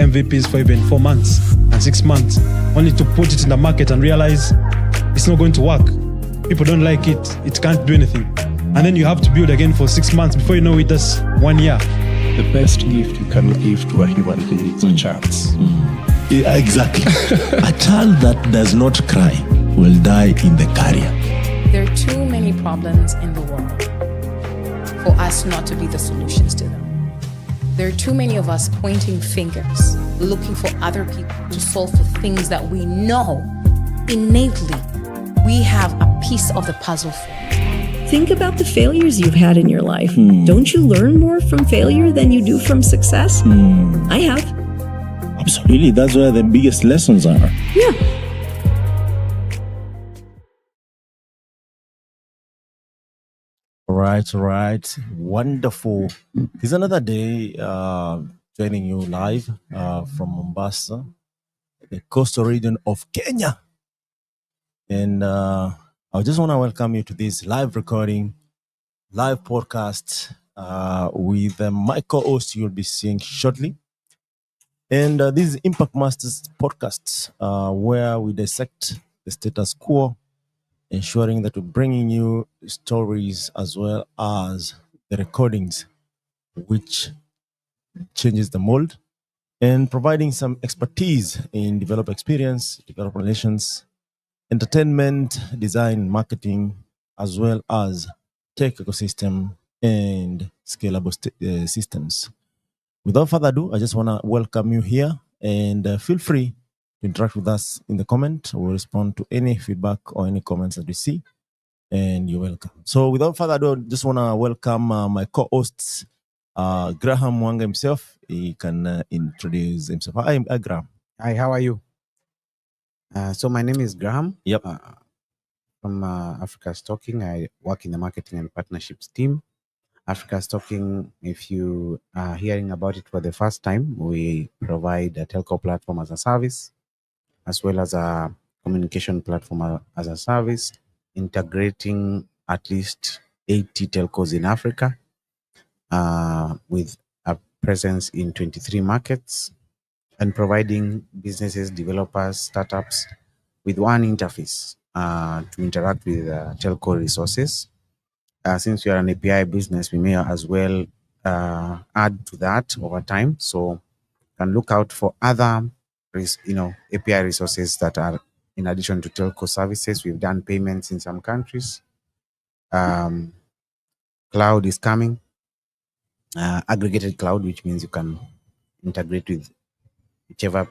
MVPs for even 4 months and 6 months, only to put it in the market and realize it's not going to work. People don't like it. It can't do anything. And then you have to build again for 6 months. Before you know it, that's 1 year. The best gift you can give to a human being is a chance. Yeah, exactly. A child that does not cry will die in the carrier. There are too many problems in the world for us not to be the solutions to them. There are too many of us pointing fingers, looking for other people to solve for things that we know innately we have a piece of the puzzle for. Think about the failures you've had in your life. Don't you learn more from failure than you do from success? I have. Absolutely. That's where the biggest lessons are. Yeah. All right. Wonderful. It's another day joining you live from Mombasa, the coastal region of Kenya. And I just want to welcome you to this live recording, live podcast with my co-host you'll be seeing shortly. And this is Impact Masters podcast, where we dissect the status quo, ensuring that we're bringing you stories as well as the recordings, which changes the mold, and providing some expertise in developer experience, developer relations, entertainment, design, marketing, as well as tech ecosystem and scalable systems. Without further ado, I just want to welcome you here, and feel free to interact with us in the comment. We'll respond to any feedback or any comments that we see, and you're welcome. So without further ado, I just want to welcome my co-hosts, Graham Mwanga himself. He can introduce himself. Hi, Graham. Hi, how are you? So my name is Graham. Yep. From Africa Stocking. I work in the marketing and partnerships team. Africa Stocking, if you are hearing about it for the first time, we provide a telco platform as a service, as well as a communication platform as a service, integrating at least 80 telcos in Africa, with a presence in 23 markets, and providing businesses, developers, startups with one interface to interact with telco resources. Since we are an API business, we may as well add to that over time. So you can look out for other API resources that are in addition to telco services. We've done payments in some countries. Cloud is coming. Aggregated cloud, which means you can integrate with whichever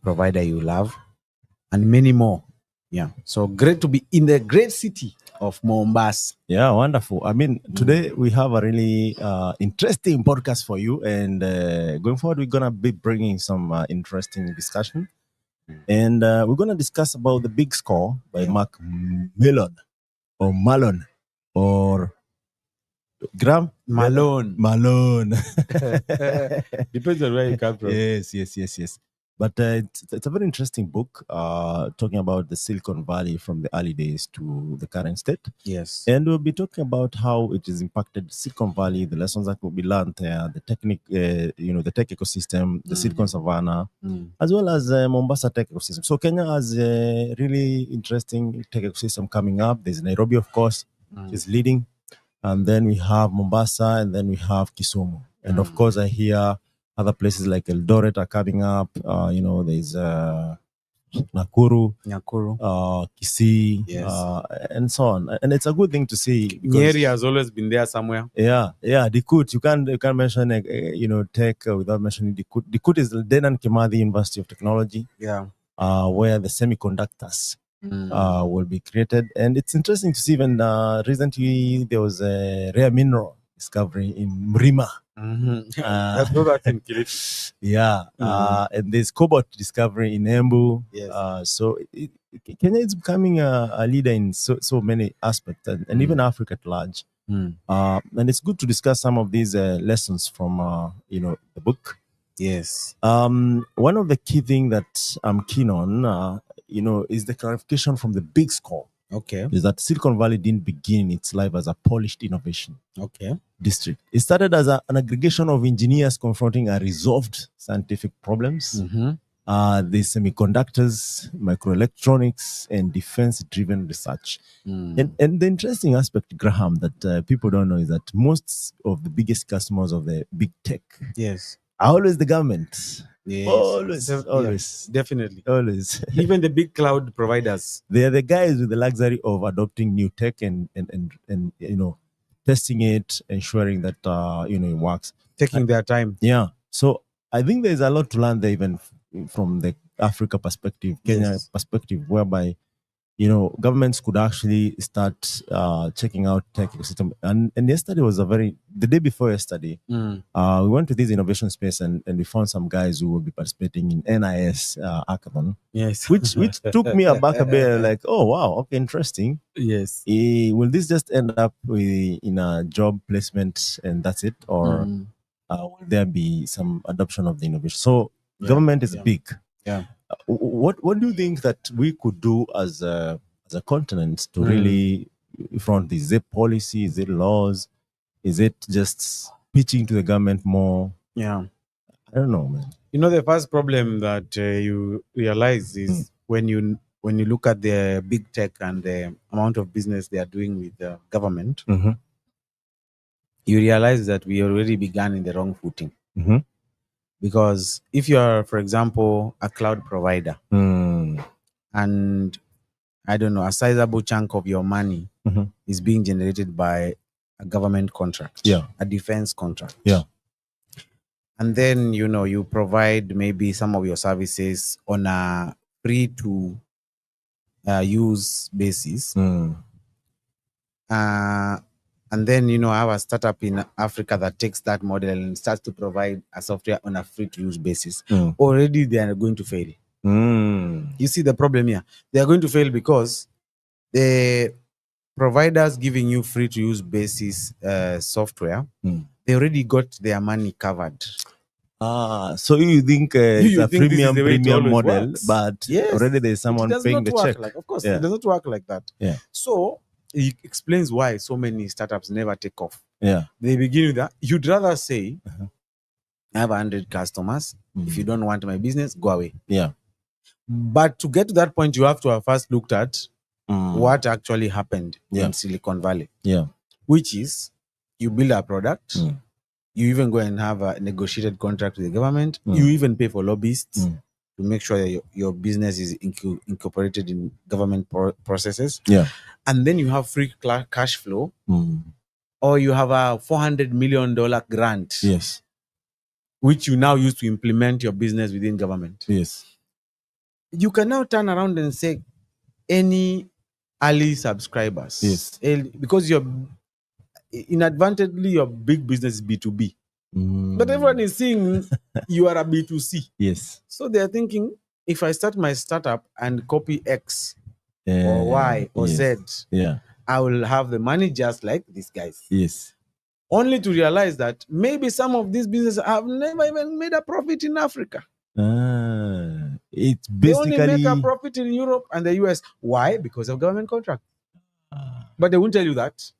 provider you love, and many more. Yeah. So great to be in the great city of Mombasa. Yeah, wonderful. I mean, today we have a really interesting podcast for you, and going forward, we're going to be bringing some interesting discussion. And we're going to discuss about the big score by Mark Mellon, or Malone, or Graham? Malone. Depends on where you come from. Yes. But it's a very interesting book talking about the Silicon Valley from the early days to the current state. Yes. And we'll be talking about how it has impacted Silicon Valley, the lessons that will be learned there, the technique, the tech ecosystem, the Silicon Savannah, as well as Mombasa tech ecosystem. So Kenya has a really interesting tech ecosystem coming up. There's Nairobi, of course, is leading. And then we have Mombasa, and then we have Kisumu. And of course, I hear other places like Eldoret are coming up. There's Nakuru, Kisii, yes. And so on. And it's a good thing to see. Nyeri has always been there somewhere. Yeah. Dikut. You can't mention tech without mentioning Dikut. Dikut is the Dedan Kimathi University of Technology. Yeah. Where the semiconductors will be created. And it's interesting to see even recently there was a rare mineral discovery in Mrima. That's in Kilifi. Yeah. And there's cobalt discovery in Embu. Yes. So Kenya is becoming a leader in so many aspects, and even Africa at large. And it's good to discuss some of these lessons from the book. Yes. One of the key things that I'm keen on, is the clarification from the big score. Okay. is that Silicon Valley didn't begin its life as a polished innovation Okay. district. It started as an aggregation of engineers confronting unresolved scientific problems. The semiconductors, microelectronics, and defense-driven research. And the interesting aspect, Graham, that people don't know is that most of the biggest customers of the big tech Yes. are always the government. Yes. Always, So, yeah, always, definitely. always. Even the big cloud providers. They are the guys with the luxury of adopting new tech and testing it, ensuring that it works. Taking their time. Yeah. So I think there's a lot to learn there, even from the Africa perspective, Kenya Yes. perspective, whereby governments could actually start checking out tech ecosystem. And yesterday was the day before yesterday, we went to this innovation space and we found some guys who will be participating in NIS hackathon. Yes. Which took me aback a bit, like, oh wow, okay, interesting. Yes. Will this just end up in a job placement and that's it, or will there be some adoption of the innovation? So government is big. Yeah. What do you think that we could do as a continent to really front this? Is it policy? Is it laws? Is it just pitching to the government more? Yeah. I don't know, man. The first problem that you realize is when you look at the big tech and the amount of business they are doing with the government, you realize that we already began in the wrong footing. Because if you are, for example, a cloud provider, and I don't know, a sizable chunk of your money is being generated by a government contract, a defense contract. And then, you provide maybe some of your services on a free to use basis. And then, I have a startup in Africa that takes that model and starts to provide a software on a free to use basis. Already they are going to fail. You see the problem here? They are going to fail because the providers giving you free to use basis software, they already got their money covered. So you think it's a think this is the way it premium always model, works. but Yes. already there's someone It does paying not the work check. Of course, Yeah. it does not work like that. Yeah. So it explains why so many startups never take off. Yeah. They begin with that. You'd rather say, I have 100 customers. If you don't want my business, go away. Yeah. But to get to that point, you have to have first looked at what actually happened in Silicon Valley. Yeah. Which is, you build a product, you even go and have a negotiated contract with the government, you even pay for lobbyists to make sure that your business is incorporated in government processes. Yeah. And then you have free cash flow, or you have a $400 million grant, Yes. which you now use to implement your business within government. Yes. You can now turn around and say, any early subscribers, Yes. because you're inadvertently your big business is B2B, but everyone is seeing you are a B2C. Yes. So they're thinking, if I start my startup and copy X or Y or Z, I will have the money just like these guys. Yes. Only to realize that maybe some of these businesses have never even made a profit in Africa. It's They only basically make a profit in Europe and the US. Why? Because of government contract. But they won't tell you that.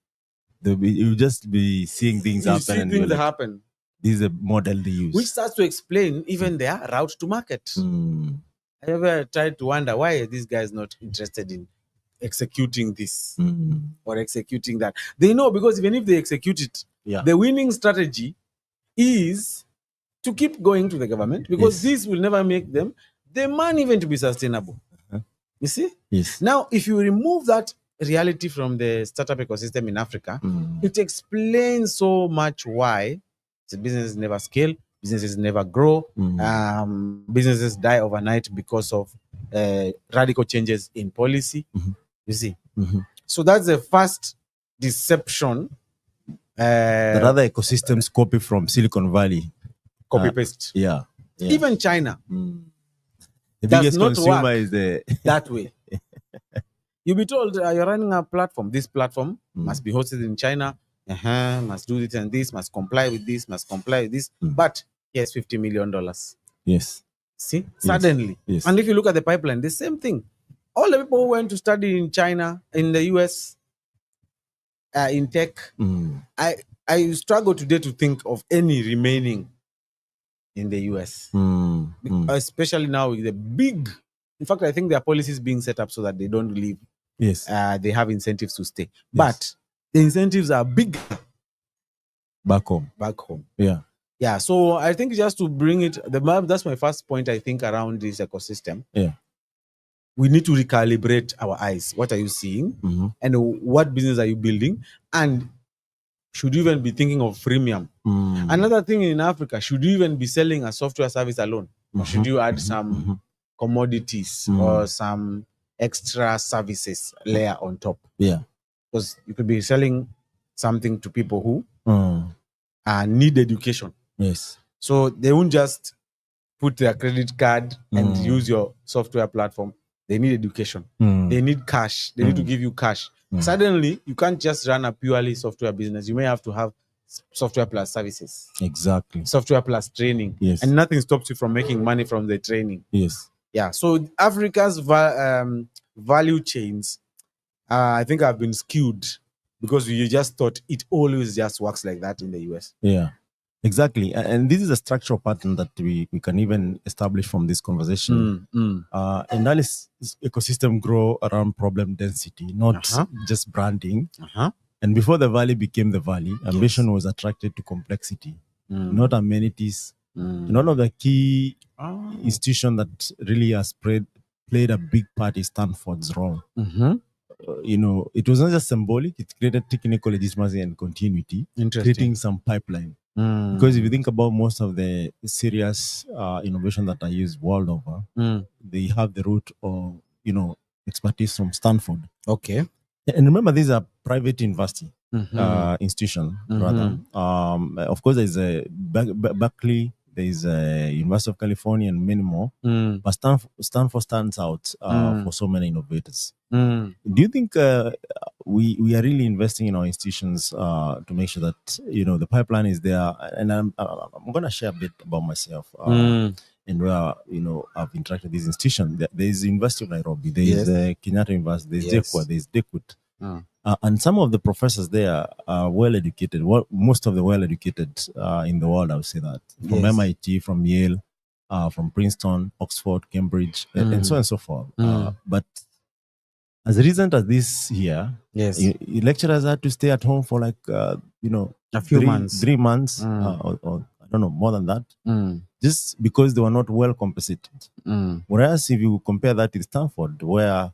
you'll just be seeing things You happen, see and things you're like, happen, this is a model they use. which starts to explain even their route to market. I ever tried to wonder why are these guys not interested in executing this or executing that? They know, because even if they execute it, the winning strategy is to keep going to the government, because this will never make them the money even to be sustainable. You see? Yes. Now, if you remove that reality from the startup ecosystem in Africa, it explains so much why the businesses never scale, businesses never grow, businesses die overnight because of radical changes in policy. You see? So that's the first deception. That other ecosystems copy from Silicon Valley. Copy paste. Yeah. Even China The does biggest not consumer work is the that way. You'll be told you're running a platform. This platform must be hosted in China. Must do this and this. Must comply with this. Must comply with this. But here's $50 million. Yes. See, suddenly. Yes. And if you look at the pipeline, the same thing. all the people who went to study in China, in the US, in tech, I struggle today to think of any remaining in the US, especially now with the big. In fact, I think their policies being set up so that they don't leave. Yes. They have incentives to stay, but the incentives are big Back home. Yeah. Yeah. So I think just to bring it, that's my first point. I think around this ecosystem. Yeah. We need to recalibrate our eyes. What are you seeing? And what business are you building? And should you even be thinking of freemium? Another thing in Africa, should you even be selling a software service alone? Or should you add some commodities or some extra services layer on top? Yeah. Because you could be selling something to people who need education. Yes. So they won't just put their credit card and use your software platform. They need education. They need cash. They need to give you cash. Suddenly, you can't just run a purely software business. You may have to have software plus services. Exactly. Software plus training. Yes. And nothing stops you from making money from the training. Yes. Yeah. So Africa's value chains, I think, have been skewed because you just thought it always just works like that in the US. Yeah. Exactly. And this is a structural pattern that we can even establish from this conversation. And that is ecosystem grow around problem density, not just branding. And before the valley became the valley, ambition was attracted to complexity, not amenities. And one of the key institutions that really has played a big part is Stanford's role. It was not just symbolic, it created technical legitimacy and continuity, creating some pipeline. Because if you think about most of the serious innovation that are used world over, they have the root of, expertise from Stanford. Okay. And remember, these are private university institution, rather. Of course, there's a Berkeley, there's a University of California, and many more. But Stanford stands out for so many innovators. Do you think we are really investing in our institutions to make sure that the pipeline is there? And I'm going to share a bit about myself and where I've interacted with these institutions. There is the University of Nairobi, there is Kenyatta University, there is JKUAT, there is DEKUT. And some of the professors there are well educated. Most of the well educated in the world, I would say that, from MIT, from Yale, from Princeton, Oxford, Cambridge, and so on and so forth. But as recent as this year, lecturers had to stay at home for like a few months, 3 months, or I don't know, more than that, just because they were not well compensated. Whereas if you compare that with Stanford, where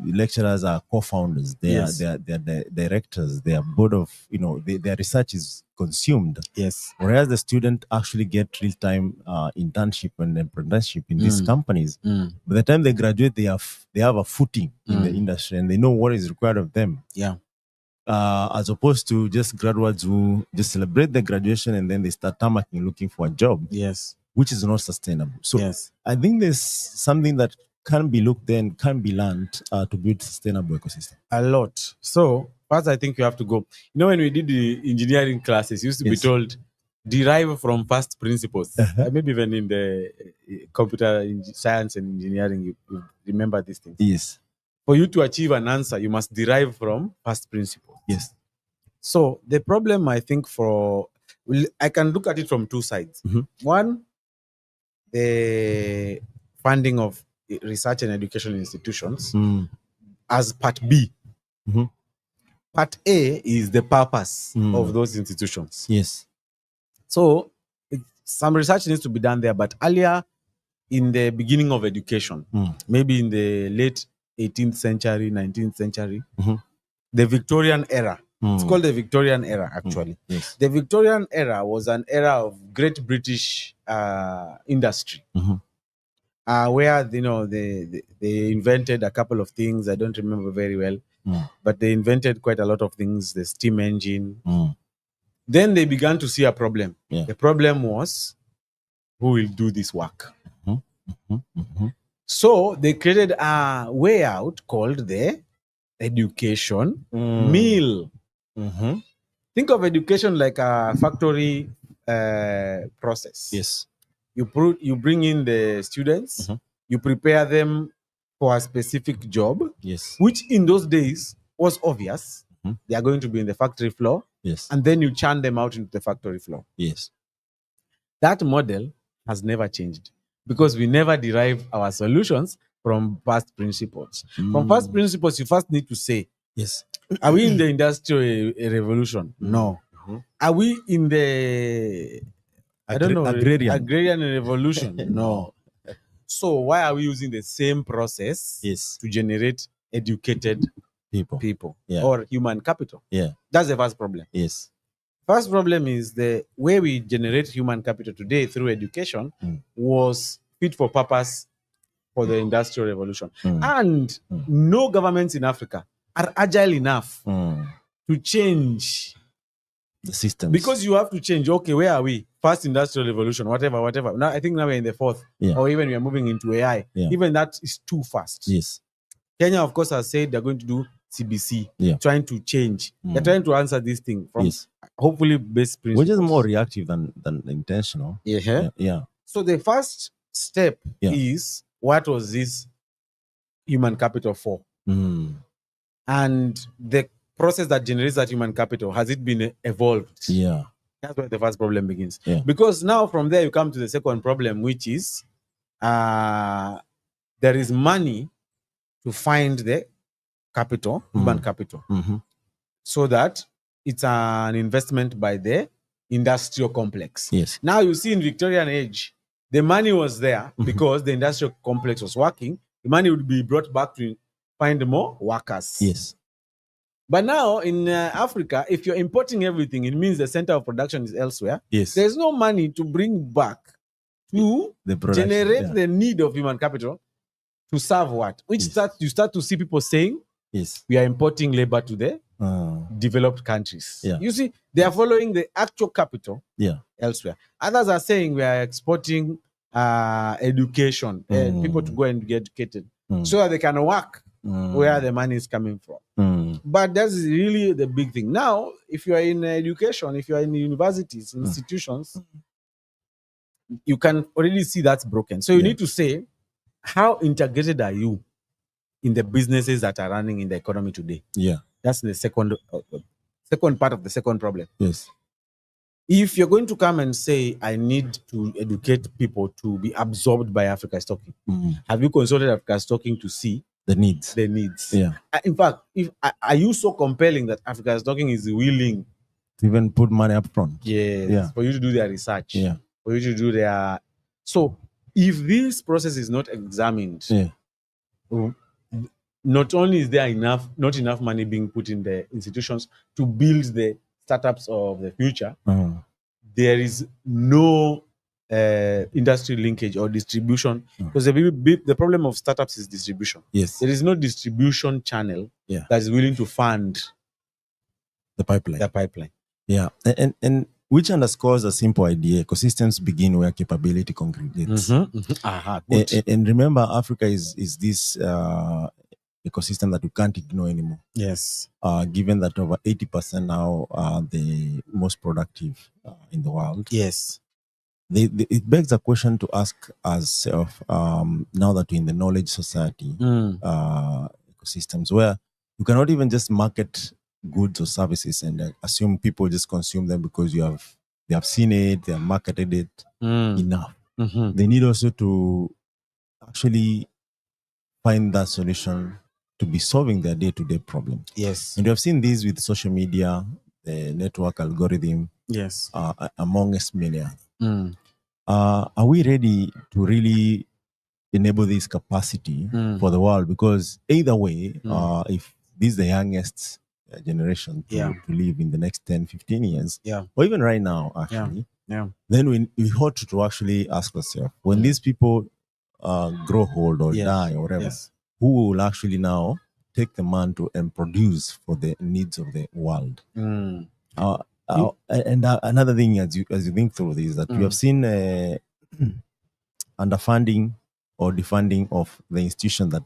lecturers are co-founders, they are the directors, they are board of, their research is consumed. Yes. Whereas the student actually get real-time internship and apprenticeship in these companies. By the time they graduate, they have a footing in the industry and they know what is required of them. Yeah. As opposed to just graduates who just celebrate their graduation and then they start tamarking looking for a job. Yes. Which is not sustainable. So I think there's something that can be looked and can be learned to build sustainable ecosystem. A lot. So first, I think you have to go. When we did the engineering classes, used to be told derive from first principles. Maybe even in the computer science and engineering, you remember these things. Yes. For you to achieve an answer, you must derive from first principles. Yes. So the problem, I think, I can look at it from two sides. One, the funding of research and educational institutions as part B. Part A is the purpose of those institutions. Yes. So some research needs to be done there, but earlier in the beginning of education, maybe in the late 18th century, 19th century, the Victorian era. It's called the Victorian era, actually. Yes. The Victorian era was an era of great British industry. Where they invented a couple of things. I don't remember very well, but they invented quite a lot of things. The steam engine. Then they began to see a problem. The problem was, who will do this work? So they created a way out called the education mill. Think of education like a factory process. Yes. You bring in the students, you prepare them for a specific job, Yes. which in those days was obvious. Mhm. They are going to be in the factory floor, Yes. and then you churn them out into the factory floor. Yes. That model has never changed because we never derive our solutions from past principles. From past principles, you first need to say, Yes. are we in the industrial revolution? No. Mhm. Are we in the I don't know Agrarian. revolution? No. So why are we using the same process Yes. to generate educated people Yeah. or human capital? Yeah. That's the first problem. Yes. First problem is the way we generate human capital today through education was fit for purpose for the industrial revolution. And no governments in Africa are agile enough to change The systems. because you have to change. Okay, where are we? First industrial revolution, whatever. Now I think now we're in the fourth, or even we are moving into AI. Yeah. Even that is too fast. Yes. Kenya, of course, has said they're going to do CBC, Yeah. trying to change. They're trying to answer this thing from Yes. hopefully base principles. Which is more reactive than intentional. Yeah. Yeah. So the first step is, what was this human capital for? And the process that generates that human capital, has it been evolved? Yeah. That's where the first problem begins. Yeah. Because now from there you come to the second problem, which is there is money to find the capital, human capital, so that it's an investment by the industrial complex. Yes. Now you see in Victorian age, the money was there because the industrial complex was working. The money would be brought back to find more workers. Yes. But now in Africa, if you're importing everything, it means the center of production is elsewhere. Yes. There's no money to bring back to The production, generate the need of human capital to serve what? Which you start to see people saying, yes, we are importing labor to the developed countries. Yeah. You see, they are following the actual capital elsewhere. Others are saying we are exporting education, people to go and get educated so that they can work where the money is coming from. But that's really the big thing. Now, if you are in education, if you are in universities, institutions, you can already see that's broken. So you need to say, how integrated are you in the businesses that are running in the economy today? Yeah. That's the second part of the second problem. Yes. If you're going to come and say, I need to educate people to be absorbed by Africa Stocking, have you consulted Africa Stocking to see the needs? The needs. Yeah. In fact, are you so compelling that Africa Stocking is willing to even put money up front? Yes. Yeah. For you to do their research. Yeah. For you to do their. So, if this process is not examined, not only is there not enough money being put in the institutions to build the startups of the future, there is no industry linkage or distribution, because the problem of startups is distribution. Yes. There is no distribution channel that is willing to fund the pipeline. Yeah. And which underscores a simple idea: ecosystems begin where capability congregates. And remember, Africa is this ecosystem that we can't ignore anymore. Yes. Given that over 80% now are the most productive in the world. Yes. It begs a question to ask ourselves, now that we're in the knowledge society ecosystems, where you cannot even just market goods or services and assume people just consume them because they have seen it, they have marketed it enough. They need also to actually find that solution to be solving their day-to-day problem. Yes. And you have seen this with social media, the network algorithm, yes, amongst many others. Are we ready to really enable this capacity for the world? Because either way, if this is the youngest generation to live in the next 10, 15 years, or even right now, actually, then we ought to actually ask ourselves, when these people grow old or die or whatever, who will actually now take the mantle and produce for the needs of the world? And another thing, as you think through this, that we have seen underfunding or defunding of the institution that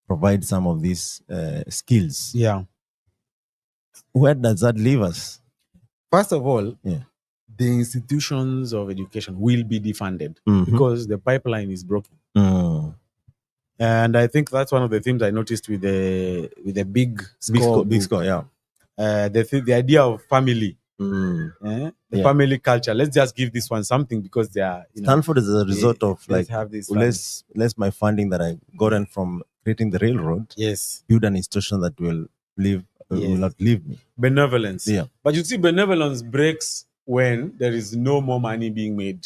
provide some of these skills. Yeah. Where does that leave us? First of all, the institutions of education will be defunded because the pipeline is broken. And I think that's one of the things I noticed with the big score. Big book. score, yeah. The idea of family, Mm. the Yeah. family culture. Let's just give this one something because they are, Stanford is a result of let's like have this less my funding that I gotten from creating the railroad. Yes. Build an institution that will live will Yes. not leave me. Benevolence. Yeah. But you see, benevolence breaks when there is no more money being made.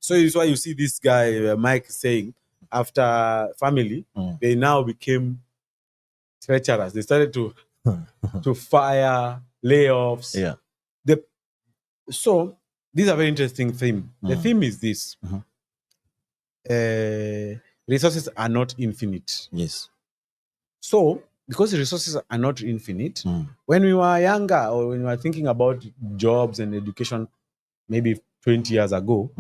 So it's why you see this guy, Mike, saying after family, they now became treacherous. They started to fire, layoffs. Yeah. So these are very interesting theme. The theme is this. Resources are not infinite. Yes. So because the resources are not infinite, when we were younger or when we were thinking about jobs and education, maybe 20 years ago,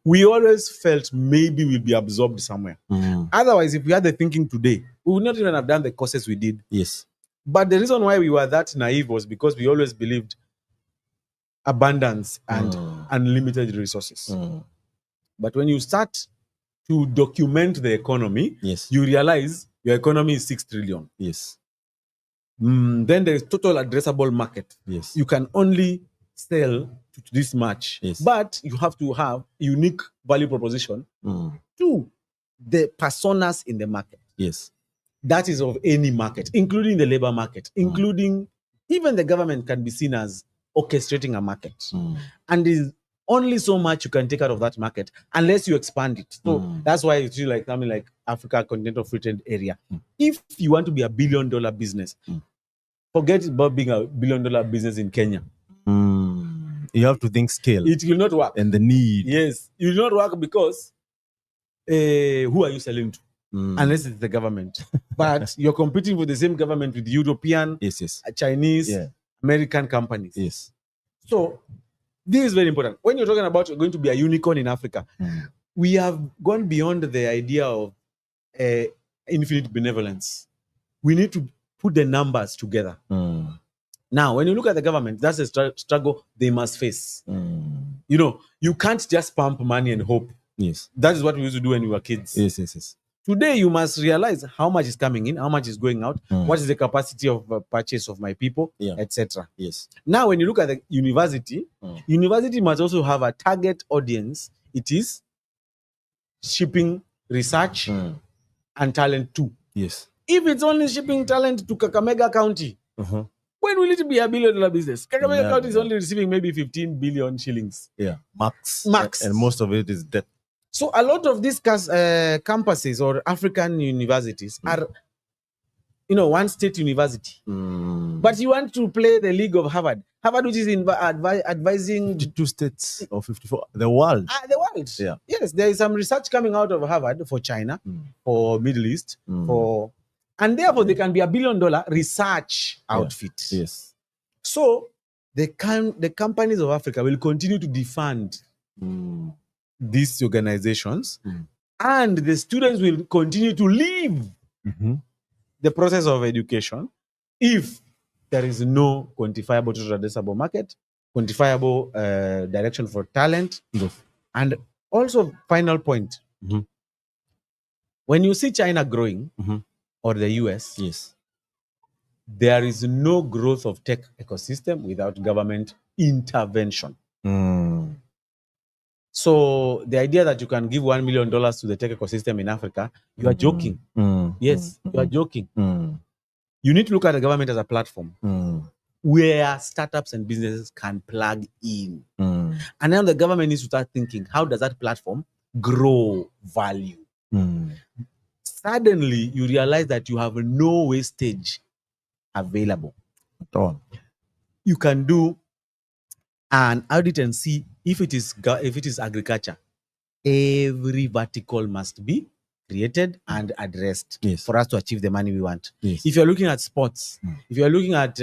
we always felt maybe we'll be absorbed somewhere. Otherwise, if we had the thinking today, we would not even have done the courses we did. Yes. But the reason why we were that naive was because we always believed abundance and unlimited resources. But when you start to document the economy, Yes. you realize your economy is 6 trillion. Yes. Then there is total addressable market. Yes. You can only sell to this much, Yes. but you have to have unique value proposition to the personas in the market. Yes. That is of any market, including the labor market, including even the government can be seen as orchestrating a market. And there's only so much you can take out of that market unless you expand it. So that's why it's really like something like Africa Continental Free Trade Area. If you want to be $1 billion business, forget about being $1 billion business in Kenya. You have to think scale. It will not work. And the need. Yes, it will not work because who are you selling to? Unless it's the government. But you're competing with the same government with European, Chinese, American companies. Yes. So this is very important. When you're talking about going to be a unicorn in Africa, we have gone beyond the idea of infinite benevolence. We need to put the numbers together. Now, when you look at the government, that's a struggle they must face. You know, you can't just pump money and hope. Yes. That is what we used to do when we were kids. Yes. Today, you must realize how much is coming in, how much is going out, what is the capacity of purchase of my people, etc. Yes. Now, when you look at the university, university must also have a target audience. It is shipping research and talent too. Yes. If it's only shipping talent to Kakamega County, when will it be $1 billion business? Kakamega County is only receiving maybe 15 billion shillings. Yeah, max. And most of it is debt. So a lot of these campuses or African universities are, one state university. But you want to play the league of Harvard. Harvard, which is advising 52 states or 54, the world. The world. Yeah. Yes, there is some research coming out of Harvard for China, for Middle East, and therefore they can be $1 billion research outfit. Yes. So the companies of Africa will continue to defund these organizations, and the students will continue to leave the process of education if there is no quantifiable total addressable market, quantifiable direction for talent. And also, final point, when you see China growing or the US, there is no growth of tech ecosystem without government intervention. So the idea that you can give $1 million to the tech ecosystem in Africa, you are joking. Yes, you are joking. You need to look at the government as a platform where startups and businesses can plug in. And now the government needs to start thinking, how does that platform grow value? Suddenly, you realize that you have no wastage available. At all. You can do an audit and see if it is agriculture. Every vertical must be created and addressed for us to achieve the money we want. If you're looking at sports, if you're looking at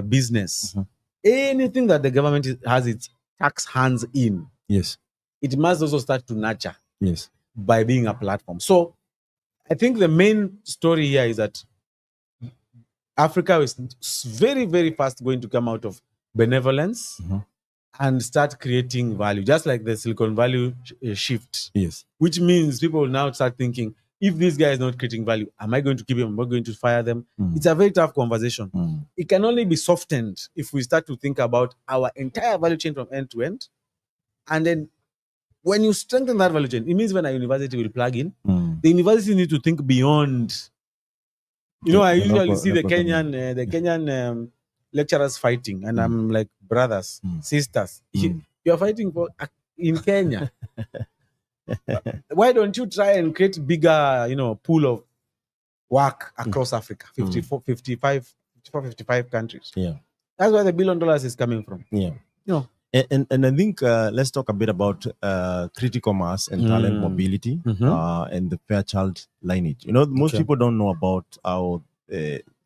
business, anything that the government has its tax hands in, it must also start to nurture by being a platform. So I think the main story here is that Africa is very, very fast going to come out of benevolence and start creating value, just like the Silicon Valley shift, Yes. which means people will now start thinking, if this guy is not creating value, am I going to keep him? Am I going to fire them? It's a very tough conversation. It can only be softened if we start to think about our entire value chain from end to end. And then when you strengthen that value chain, it means when a university will plug in, the university need to think beyond. You know, I usually see the Kenyan lecturers fighting, and I'm like, brothers, sisters, you're fighting for in Kenya. Why don't you try and create bigger, pool of work across Africa, 55 countries. Yeah. That's where the $1 billion is coming from. Yeah. You know. And I think let's talk a bit about critical mass and talent mobility and the Fairchild lineage. You know, most people don't know about how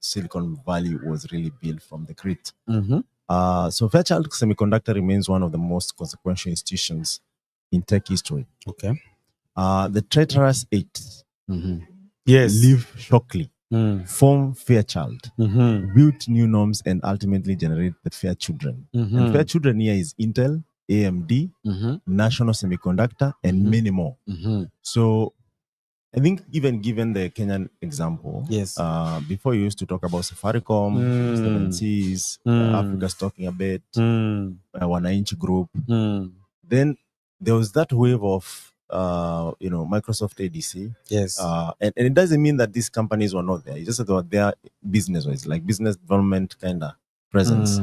Silicon Valley was really built from the grit. So Fairchild Semiconductor remains one of the most consequential institutions in tech history. Okay. The traitorous 8 Yes. live shockingly, form Fairchild, built new norms, and ultimately generate the Fair Children. And Fair Children here is Intel, AMD, National Semiconductor, and many more. So I think even given the Kenyan example, yes. Before you used to talk about Safaricom, 7Cs, Africa's talking a bit, Wananchi Group, then there was that wave of Microsoft ADC. Yes. And it doesn't mean that these companies were not there. It's just that they were there business-wise, like business development kind of presence.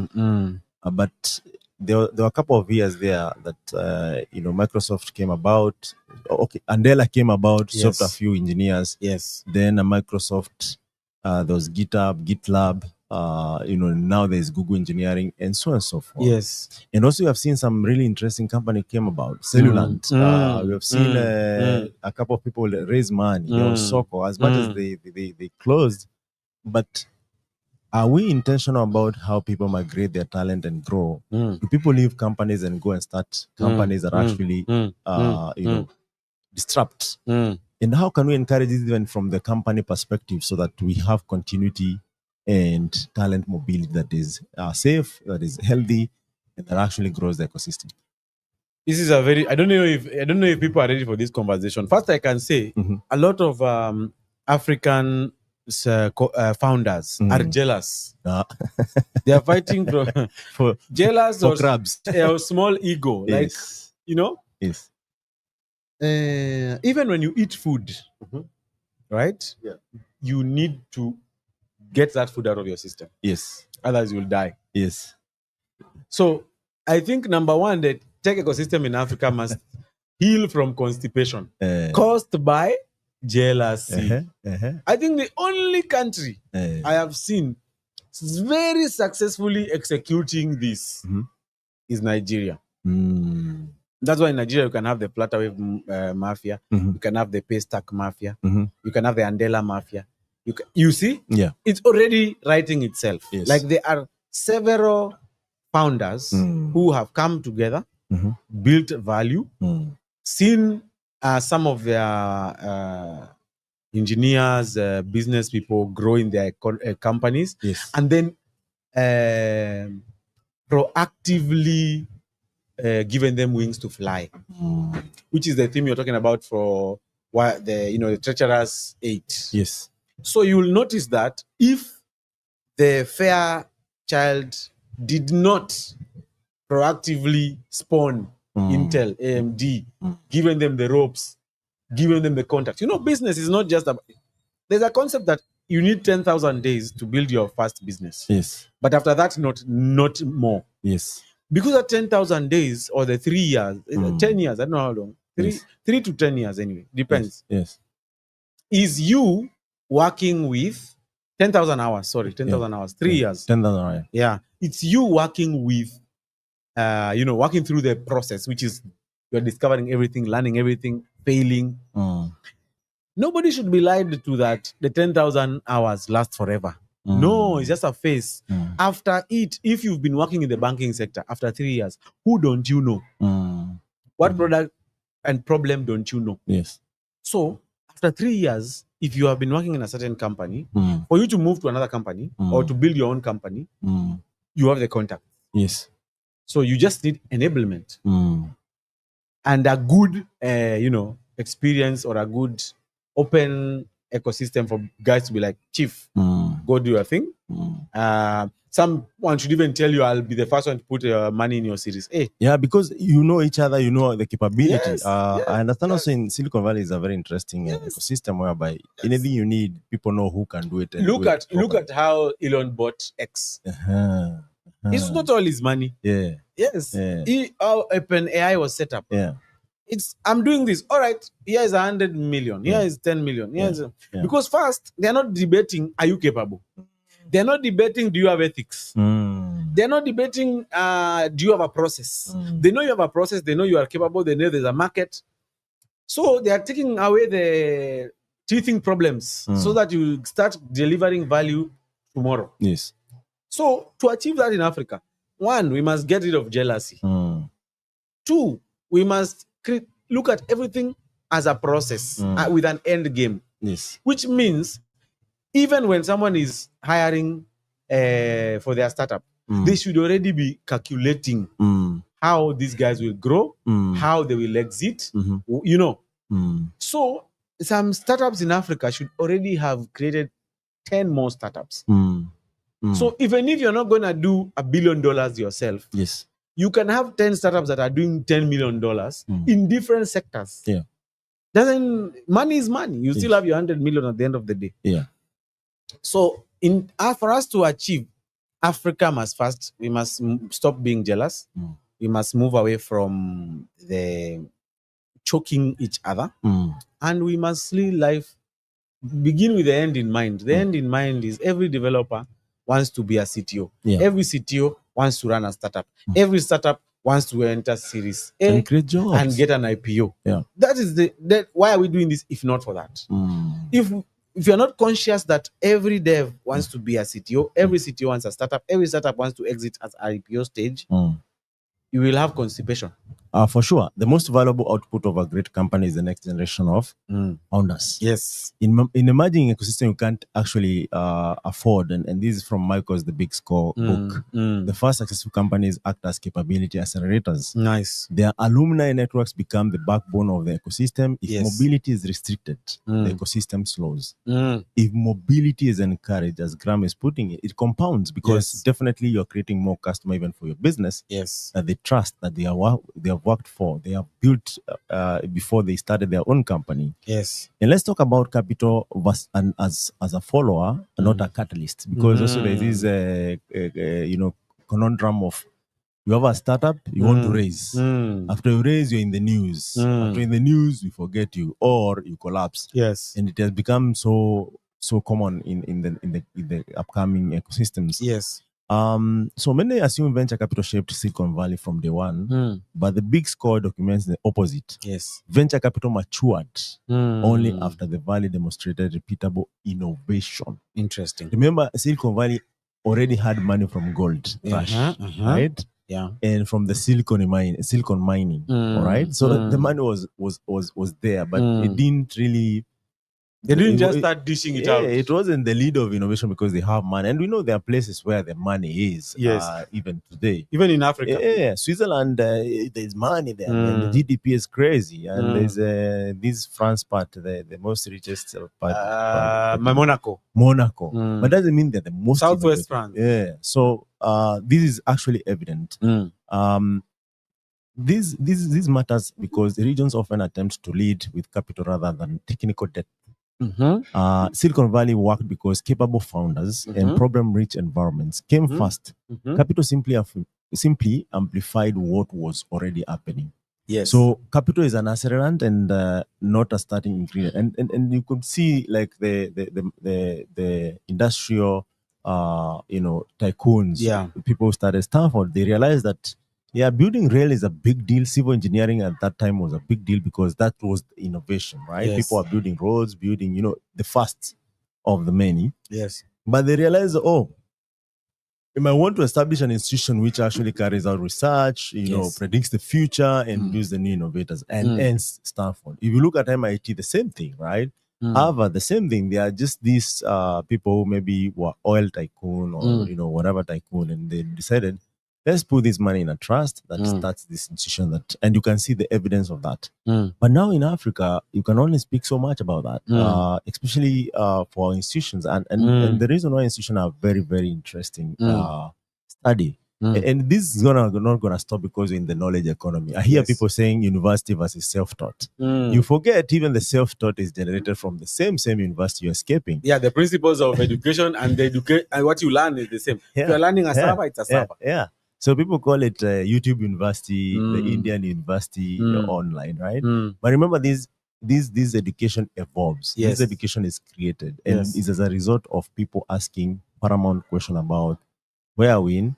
But there were a couple of years there that Microsoft came about. Okay, Andela came about, served a few engineers. Yes. Then Microsoft, there was GitHub, GitLab. Now there's Google Engineering and so on and so forth. Yes. And also we have seen some really interesting company came about. Cellulant. We have seen a couple of people raise money. There was Soko, as much as they closed. But are we intentional about how people migrate their talent and grow? Do people leave companies and go and start companies that actually, disrupt? And how can we encourage this even from the company perspective so that we have continuity and talent mobility that is safe, that is healthy, and that actually grows the ecosystem? This is I don't know if people are ready for this conversation. First, I can say a lot of African founders are jealous. They are fighting for jealous for or crabs. Or small ego. Yes. Yes. Even when you eat food, right? Yeah. You need to get that food out of your system. Yes. Otherwise, you'll die. Yes. So I think number one, the tech ecosystem in Africa must heal from constipation caused by jealousy. I think the only country I have seen very successfully executing this is Nigeria. That's why in Nigeria you can have the Platawave mafia, you can have the Paystack mafia, you can have the Andela mafia. You see? Yeah. It's already writing itself. Yes. Like there are several founders who have come together, built value, seen some of their engineers, business people grow in their companies, and then proactively given them wings to fly, which is the theme you're talking about for the treacherous 8. Yes. So you will notice that if the Fairchild did not proactively spawn Intel, AMD, giving them the ropes, giving them the contacts. Business is not just about. There's a concept that you need 10,000 days to build your first business. Yes. But after that, not more. Yes. Because of 10,000 days or the 3 years, 10 years, I don't know how long. 3 to 10 years anyway. Depends. Yes. Is you working with 10,000 hours? Sorry, 10,000 hours. 3 years. 10,000 hours. Yeah. It's you working with, working through the process, which is you're discovering everything, learning everything, failing. Nobody should be lied to that the 10,000 hours last forever. No, it's just a phase. After it, if you've been working in the banking sector, after 3 years, who don't you know? What product and problem don't you know? Yes. So, after 3 years, if you have been working in a certain company, for you to move to another company or to build your own company, you have the contact. Yes. So you just need enablement and a good, experience or a good open ecosystem for guys to be like, Chief, go do your thing. Someone should even tell you, I'll be the first one to put money in your Series A. Yeah, because you know each other, you know the capability. Yes, I understand also in Silicon Valley is a very interesting ecosystem whereby anything you need, people know who can do it. And Look do it at how Elon bought X. It's not all his money. Yeah. Yes. Yeah. How OpenAI was set up. Yeah. I'm doing this. All right, here is 100 million. Here Yeah. is 10 million. Here Yeah. is Yeah. Because first, they're not debating, are you capable? They're not debating, do you have ethics? They're not debating, do you have a process? They know you have a process. They know you are capable. They know there's a market. So they are taking away the teething problems so that you start delivering value tomorrow. Yes. So to achieve that in Africa, one, we must get rid of jealousy. Two, we must look at everything as a process with an end game. Yes. Which means even when someone is hiring for their startup, they should already be calculating how these guys will grow, how they will exit, So some startups in Africa should already have created 10 more startups. So even if you're not going to do $1 billion yourself, yes, you can have 10 startups that are doing $10 million in different sectors. Yeah. Money is money. You still have your 100 million at the end of the day. Yeah. So for us to achieve, Africa we must stop being jealous. We must move away from the choking each other. And we must live life, begin with the end in mind. The end in mind is every developer wants to be a CTO. Yeah. Every CTO wants to run a startup. Every startup wants to enter Series A and create jobs and get an IPO. Yeah. That is why are we doing this if not for that? If you're not conscious that every dev wants to be a CTO, every CTO wants a startup, every startup wants to exit at IPO stage, you will have constipation. For sure. The most valuable output of a great company is the next generation of founders. Yes. In emerging ecosystem, you can't actually afford, and this is from Michael's The Big Score book. The first successful companies act as capability accelerators. Nice. Their alumni networks become the backbone of the ecosystem. If mobility is restricted, the ecosystem slows. If mobility is encouraged, as Graham is putting it, it compounds because definitely you're creating more customer even for your business. Yes. The trust that they have worked for, they have built before they started their own company. Yes. And let's talk about capital as a follower, not a catalyst, because also there's this conundrum of you have a startup, you want to raise. After you raise, you're in the news. After in the news, we forget you or you collapse. Yes. And it has become so common in the upcoming ecosystems. Yes. So many assume venture capital shaped Silicon Valley from day one, but the Big Score documents the opposite. Yes. Venture capital matured only after the Valley demonstrated repeatable innovation. Interesting. Remember, Silicon Valley already had money from gold rush, right? Yeah. And from the silicon mining, all right? So the money was there, but it didn't really. They didn't just start dishing it out. It wasn't the lead of innovation because they have money. And we know there are places where the money is, even today. Even in Africa. Yeah, Switzerland, there's money there. And the GDP is crazy. And there's this France part, the most richest part. Monaco. But doesn't mean they're the most. Southwest France. Yeah. So this is actually evident. This matters because the regions often attempt to lead with capital rather than technical depth. Silicon Valley worked because capable founders and problem-rich environments came first. Capital simply amplified what was already happening. Yes. So capital is an accelerant and not a starting ingredient. And you could see like the industrial tycoons. Yeah. People started Stanford. They realized that building rail is a big deal. Civil engineering at that time was a big deal because that was the innovation, right? Yes. People are building roads, building, the first of the many. Yes. But they realized, you might want to establish an institution which actually carries out research, predicts the future and builds the new innovators. And hence Stanford. If you look at MIT, the same thing, right? Harvard, the same thing. They are just these people who maybe were oil tycoon or, whatever tycoon. And they decided let's put this money in a trust that starts this institution that, and you can see the evidence of that. But now in Africa, you can only speak so much about that, especially for institutions. And the reason why institutions are very, very interesting study. And this is not gonna stop because we're in the knowledge economy. I hear people saying university versus self-taught. You forget even the self-taught is generated from the same university you're escaping. Yeah, the principles of education and and what you learn is the same. If you're learning a server, it's a server. Yeah. So people call it YouTube University, the Indian University online, right? But remember, this education evolves. Yes. This education is created, and is as a result of people asking paramount question about where are we in,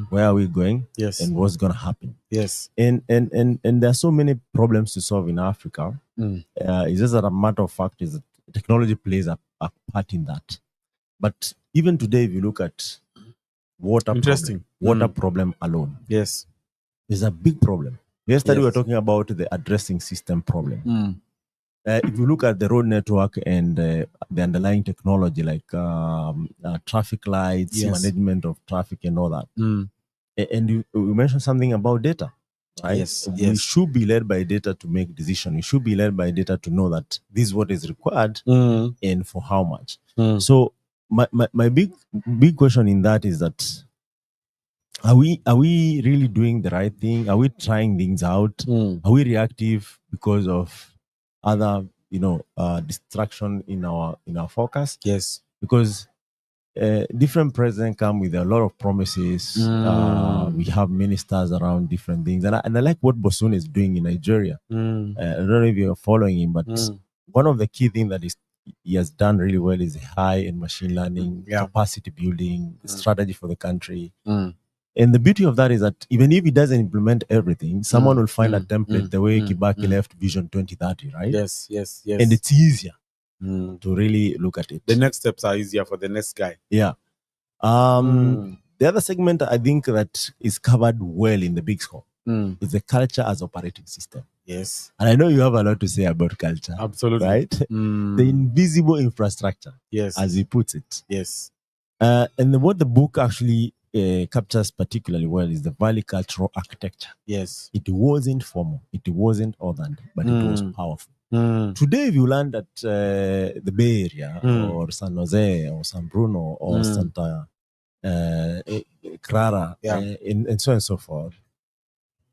where are we going, and what's going to happen. Yes. And there are so many problems to solve in Africa. It's just that a matter of fact is that technology plays a part in that. But even today, if you look at water problem alone, yes, is a big problem. Yesterday we were talking about the addressing system problem. If you look at the road network and the underlying technology like traffic lights, management of traffic and all that, and you mentioned something about data, right? Yes. We should be led by data to make decisions. We should be led by data to know that this is what is required and for how much. So my big question in that is that are we really doing the right thing? Are we trying things out? Are we reactive because of other distraction in our focus? Yes. Because different presidents come with a lot of promises. We have ministers around different things, and I like what Bosun is doing in Nigeria. I don't know if you're following him, but one of the key things that he has done really well is high and machine learning, capacity building, strategy for the country. And the beauty of that is that even if he doesn't implement everything, someone will find a template the way Kibaki left Vision 2030, right? Yes. And it's easier to really look at it. The next steps are easier for the next guy. Yeah. The other segment I think that is covered well in the big scope is the culture as operating system. Yes. And I know you have a lot to say about culture. Absolutely. Right? The invisible infrastructure, as he puts it. Yes. And what the book actually captures particularly well is the Valley cultural architecture. Yes. It wasn't formal, it wasn't ordered, but it was powerful. Today, if you land at the Bay Area or San Jose or San Bruno or Santa Clara and so on and so forth,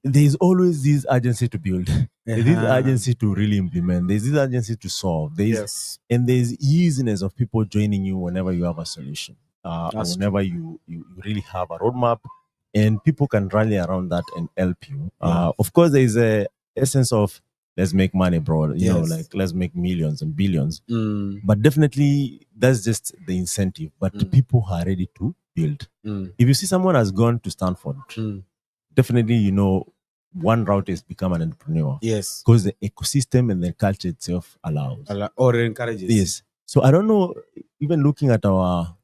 there's always this urgency to build. There's this urgency to really implement. There's this urgency to solve. And there's easiness of people joining you whenever you have a solution. Whenever you really have a roadmap, and people can rally around that and help you. Of course, there is a essence of let's make money, bro. You know, like let's make millions and billions. But definitely, that's just the incentive. But people are ready to build. If you see someone has gone to Stanford, definitely one route is become an entrepreneur. Yes, because the ecosystem and the culture itself allows or encourages. Yes. So I don't know. Even looking at our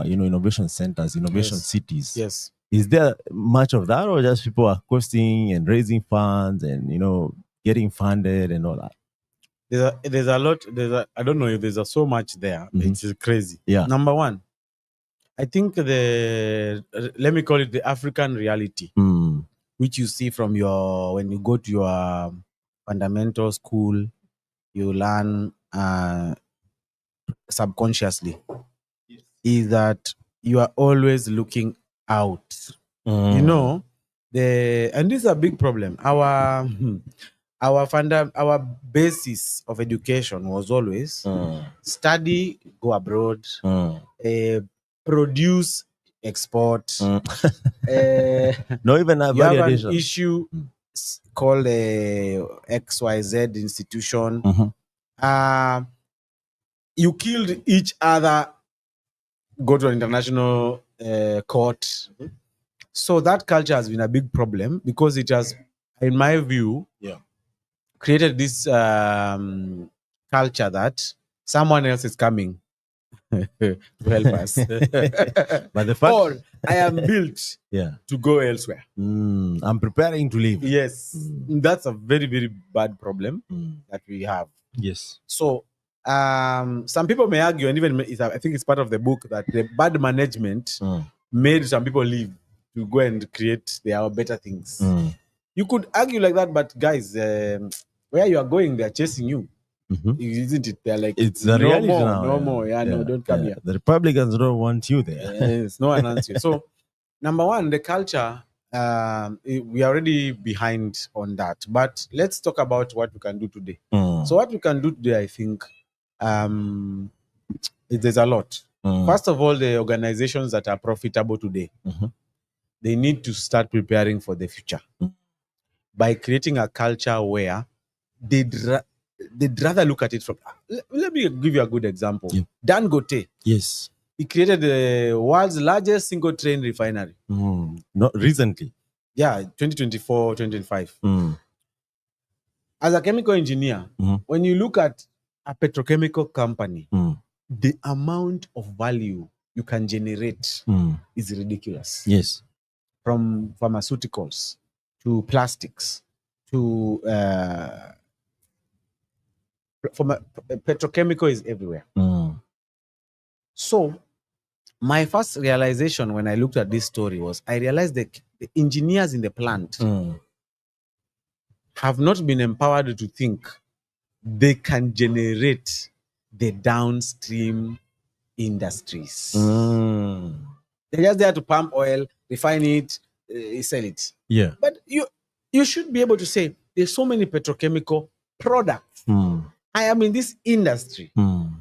innovation centers, innovation cities. Yes. Is there much of that, or just people are costing and raising funds and getting funded and all that? There's a lot. I don't know if there's so much there. It's crazy. Yeah. Number one, I think let me call it the African reality, which you see from when you go to your fundamental school, you learn subconsciously, is that you are always looking out. And this is a big problem. Our basis of education was always study, go abroad, produce, export. Not even a you have validation. an issue called XYZ institution. You killed each other, go to an international court. So that culture has been a big problem because it has, in my view, created this culture that someone else is coming to help us. But the fact, or I am built to go elsewhere. I'm preparing to leave. Yes. That's a very, very bad problem that we have. Yes. So some people may argue, and even I think it's part of the book, that the bad management made some people leave. to go and create their better things. Mm. You could argue like that, but guys, where you are going, they are chasing you. Mhm. Isn't it? They're like, It's the no reality more, now. no more. Yeah, no, don't come here. The Republicans don't want you there. Yes, no one wants you. So, number one, the culture, we are already behind on that. But let's talk about what we can do today. Mm. So, what we can do today, I think, there's a lot. Mm. First of all, the organizations that are profitable today, Mhm. they need to start preparing for the future by creating a culture where they'd rather look at it from. Let me give you a good example. Yeah. Dangote, Yes. he created the world's largest single train refinery. Not recently. Yeah, 2024, 2025. Mm. As a chemical engineer, Mhm. when you look at a petrochemical company, Mm. the amount of value you can generate Mm. is ridiculous. Yes. From pharmaceuticals to plastics to petrochemical is everywhere. Mm. So my first realization when I looked at this story was I realized that the engineers in the plant Mm. have not been empowered to think they can generate the downstream industries. Mm. They're just there to pump oil, refine it, sell it. Yeah. But you should be able to say there's so many petrochemical products. Mm. I am in this industry. Mm.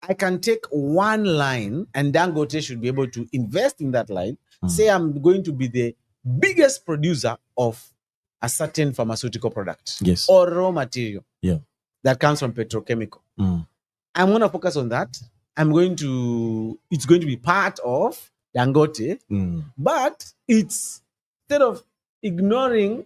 I can take one line and Dangote should be able to invest in that line. Say I'm going to be the biggest producer of a certain pharmaceutical product. Yes. Or raw material. Yeah. That comes from petrochemical. Mm. I'm going to focus on that. It's going to be part of Dangote, but it's instead of ignoring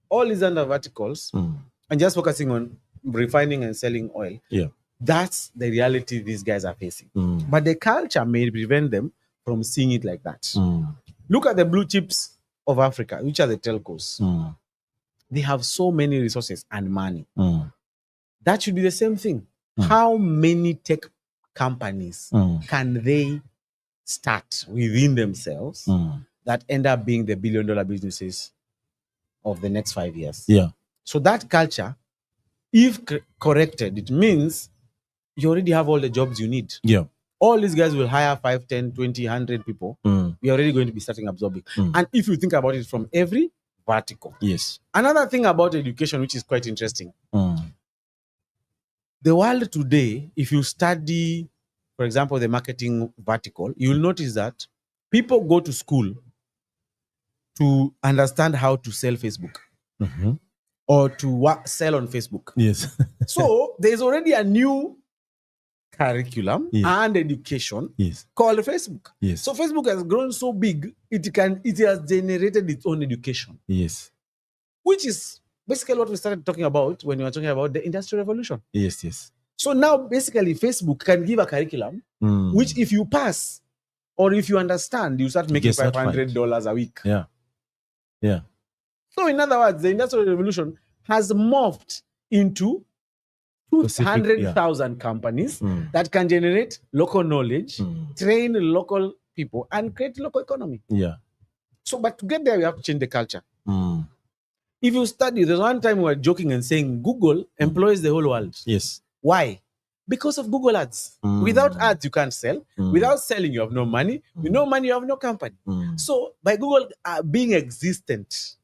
all these other verticals and just focusing on refining and selling oil. Yeah. That's the reality these guys are facing. But the culture may prevent them from seeing it like that. Look at the blue chips of Africa, which are the telcos. They have so many resources and money. That should be the same thing. How many tech companies can they start within themselves that end up being the billion-dollar businesses of the next 5 years? Yeah. So that culture, if corrected, it means you already have all the jobs you need. Yeah. All these guys will hire 5, 10, 20, 100 people. You're already going to be starting absorbing. And if you think about it from every vertical. Yes. Another thing about education, which is quite interesting. The world today, if you study, for example, the marketing vertical, you'll notice that people go to school to understand how to sell Facebook or to sell on Facebook. Yes. So there's already a new curriculum and education called Facebook. Yes. So Facebook has grown so big, it has generated its own education. Yes. Which is basically what we started talking about when we were talking about the Industrial Revolution. Yes, yes. So now basically Facebook can give a curriculum which if you pass or if you understand, you start making $500 a week. Yeah. Yeah. So in other words, the Industrial Revolution has morphed into 200,000 companies that can generate local knowledge, train local people, and create local economy. Yeah. So, but to get there, we have to change the culture. If you study, there's one time we were joking and saying Google employs the whole world. Yes. Why? Because of Google ads. Without ads, you can't sell. Without selling, you have no money. With no money, you have no company. So by Google being existent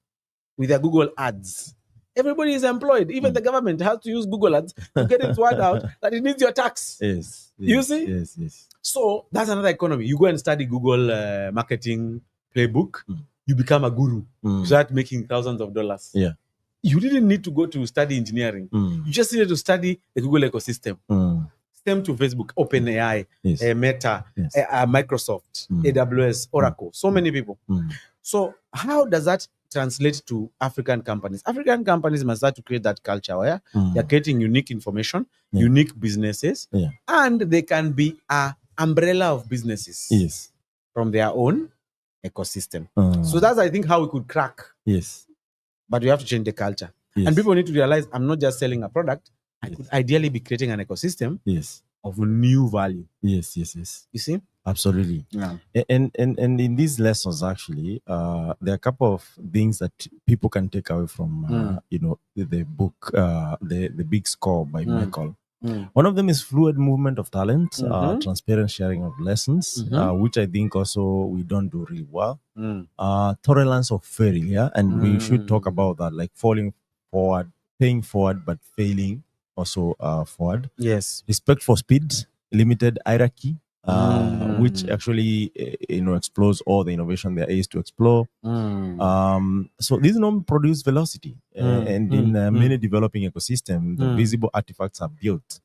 with their Google ads, everybody is employed. Even the government has to use Google ads to get its word out that it needs your tax. Yes. You see? Yes, yes. So that's another economy. You go and study Google marketing playbook. You become a guru. You start making thousands of dollars. Yeah. You didn't need to go to study engineering. You just needed to study the Google ecosystem. Same to Facebook, OpenAI, Meta, Microsoft, AWS, Oracle. So many people. So how does that translate to African companies? African companies must start to create that culture where they're creating unique information, unique businesses, and they can be an umbrella of businesses from their own ecosystem. So that's, I think, how we could crack. Yes. But we have to change the culture. And people need to realize I'm not just selling a product. I could ideally be creating an ecosystem of new value. Yes, yes, yes. You see? Absolutely. Yeah. And in these lessons, actually, there are a couple of things that people can take away from, the book, the Big Score by Michael. One of them is fluid movement of talent, transparent sharing of lessons, which I think also we don't do really well. Tolerance of failure, and we should talk about that, like falling forward, paying forward, but failing also forward. Yes. Respect for speed, limited hierarchy, which actually explores all the innovation there is to explore. So these don't produce velocity, and in many developing ecosystems, the visible artifacts are built.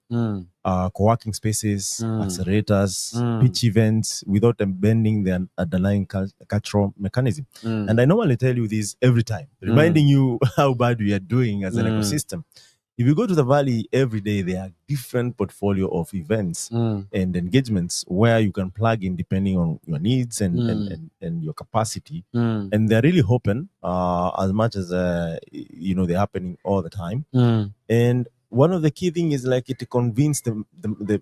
Co-working spaces, accelerators, pitch events, without bending the underlying cultural mechanism. And I normally tell you this every time, reminding you how bad we are doing as an ecosystem. If you go to the Valley every day, there are different portfolio of events and engagements where you can plug in depending on your needs and your capacity. And they're really open as much as, they're happening all the time. And one of the key things is like it convenes the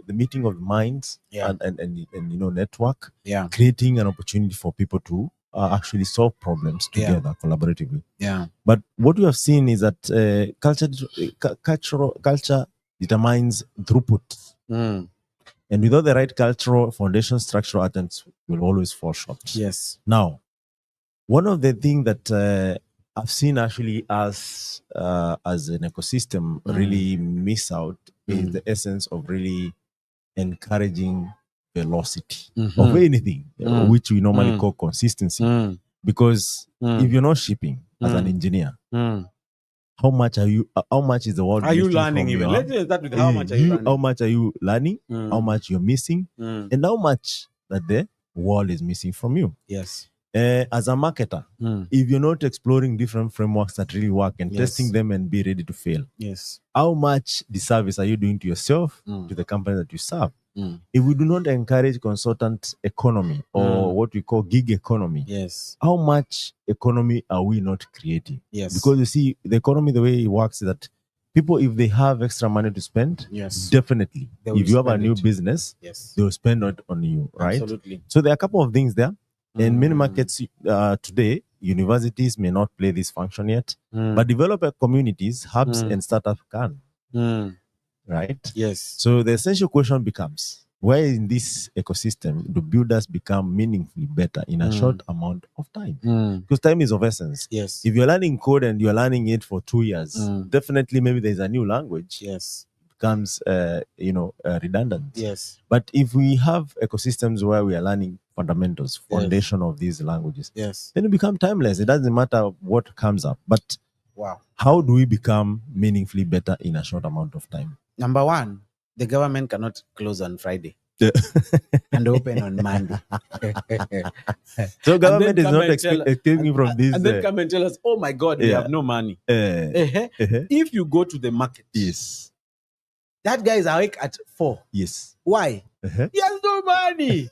meeting of minds and network, creating an opportunity for people to actually solve problems together collaboratively. Yeah. But what we have seen is that culture determines throughput. And without the right cultural foundation, structural attempts will always fall short. Yes. Now, one of the things that I've seen actually as an ecosystem really miss out is the essence of really encouraging velocity of anything, which we normally call consistency. Because if you're not shipping as an engineer, how much is the world? Are you missing learning from even? your- Let's start with how much are you learning? How much are you learning? How much you're missing? And how much that the world is missing from you? Yes. As a marketer, if you're not exploring different frameworks that really work and testing them and be ready to fail, how much disservice are you doing to yourself, to the company that you serve? If we do not encourage consultant economy or what we call gig economy, how much economy are we not creating? Because you see, the economy, the way it works is that people, if they have extra money to spend, definitely, if you have a new business, they will spend it on you, right? Absolutely. So there are a couple of things there. In many markets today, universities may not play this function yet, but developer communities, hubs, and startups can. Right? Yes. So the essential question becomes, where in this ecosystem do builders become meaningfully better in a short amount of time? Because time is of essence. Yes. If you're learning code and you're learning it for 2 years, definitely maybe there's a new language. Becomes redundant. Yes. But if we have ecosystems where we are learning fundamentals, foundation of these languages, then it become timeless. It doesn't matter what comes up. But how do we become meaningfully better in a short amount of time? Number one, the government cannot close on Friday and open on Monday. So government is not expecting from this. And then come and tell us, oh my God, we have no money. If you go to the market, that guy is awake at 4. Why? He has no money.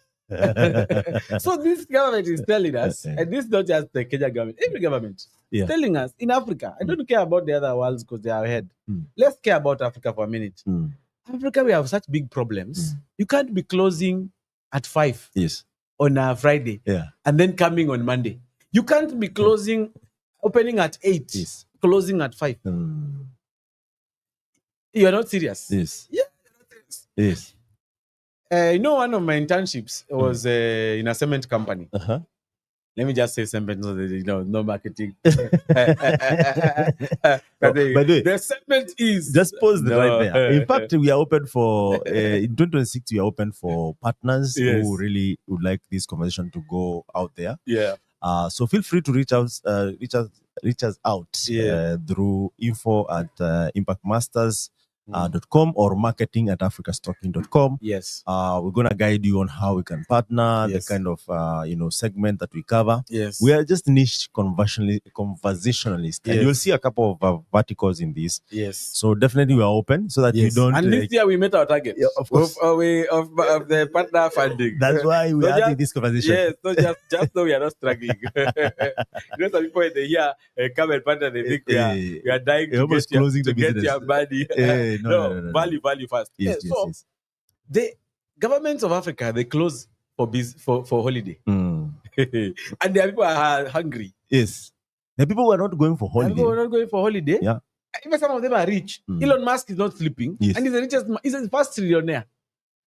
So this government is telling us, and this is not just the Kenya government, every government is telling us in Africa, I don't care about the other worlds because they are ahead. Let's care about Africa for a minute. Africa, we have such big problems. You can't be closing at 5 on a Friday and then coming on Monday. You can't be opening at 8, closing at 5. You're not serious. Yeah, you're not serious. One of my internships was in a cement company. Let me just say cement, no marketing. By the way, the cement is just pause right there. In fact, we are open for in 2026. We are open for partners who really would like this conversation to go out there. So feel free to reach us out through info@impactmasters.com or marketing@africastocking.com. We're gonna guide you on how we can partner, the kind of segment that we cover. We are just niche conversationalists, and you'll see a couple of verticals in this. So definitely we are open so that you don't. And this year we met our target of the partner funding. That's why we are having this conversation. So just so we are not struggling. Some people in the year come and partner, they think we are dying to get your money. No, value first. So the governments of Africa, they close for holiday. Mm. And there are people are hungry. Yes. The people were not going for There are people who holiday. are not going for holiday. Yeah. Even some of them are rich. Mm. Elon Musk is not sleeping. Yes. And he's the richest, he's the first trillionaire.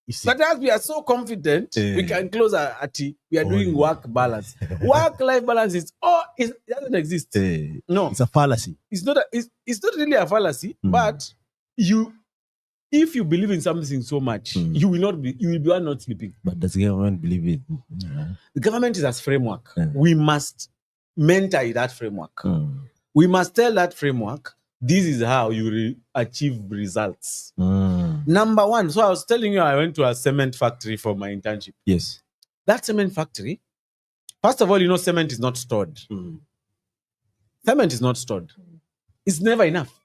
You see. But as we are so confident, we can close at we are doing work balance. Work-life balance it doesn't exist. No, It's a fallacy. it's not really a fallacy, but if you believe in something so much, you will be not sleeping. But does the government believe it? Yeah. The government is as framework. Mm. We must mentor that framework. We must tell that framework, this is how you achieve results. Number one, so I was telling you, I went to a cement factory for my internship. Yes. That cement factory, first of all, cement is not stored. Cement is not stored. It's never enough.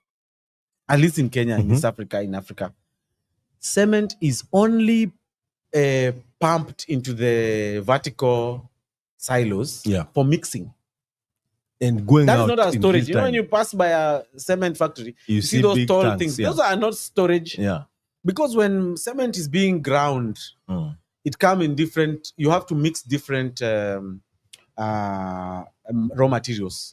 At least in Kenya, in East Africa, in Africa. Cement is only pumped into the vertical silos for mixing. And going That's out not a in storage. real When time. you pass by a cement factory, you see those big tall tanks, things. yeah. Those are not storage. Yeah. Because when cement is being ground, it comes in different, you have to mix different raw materials.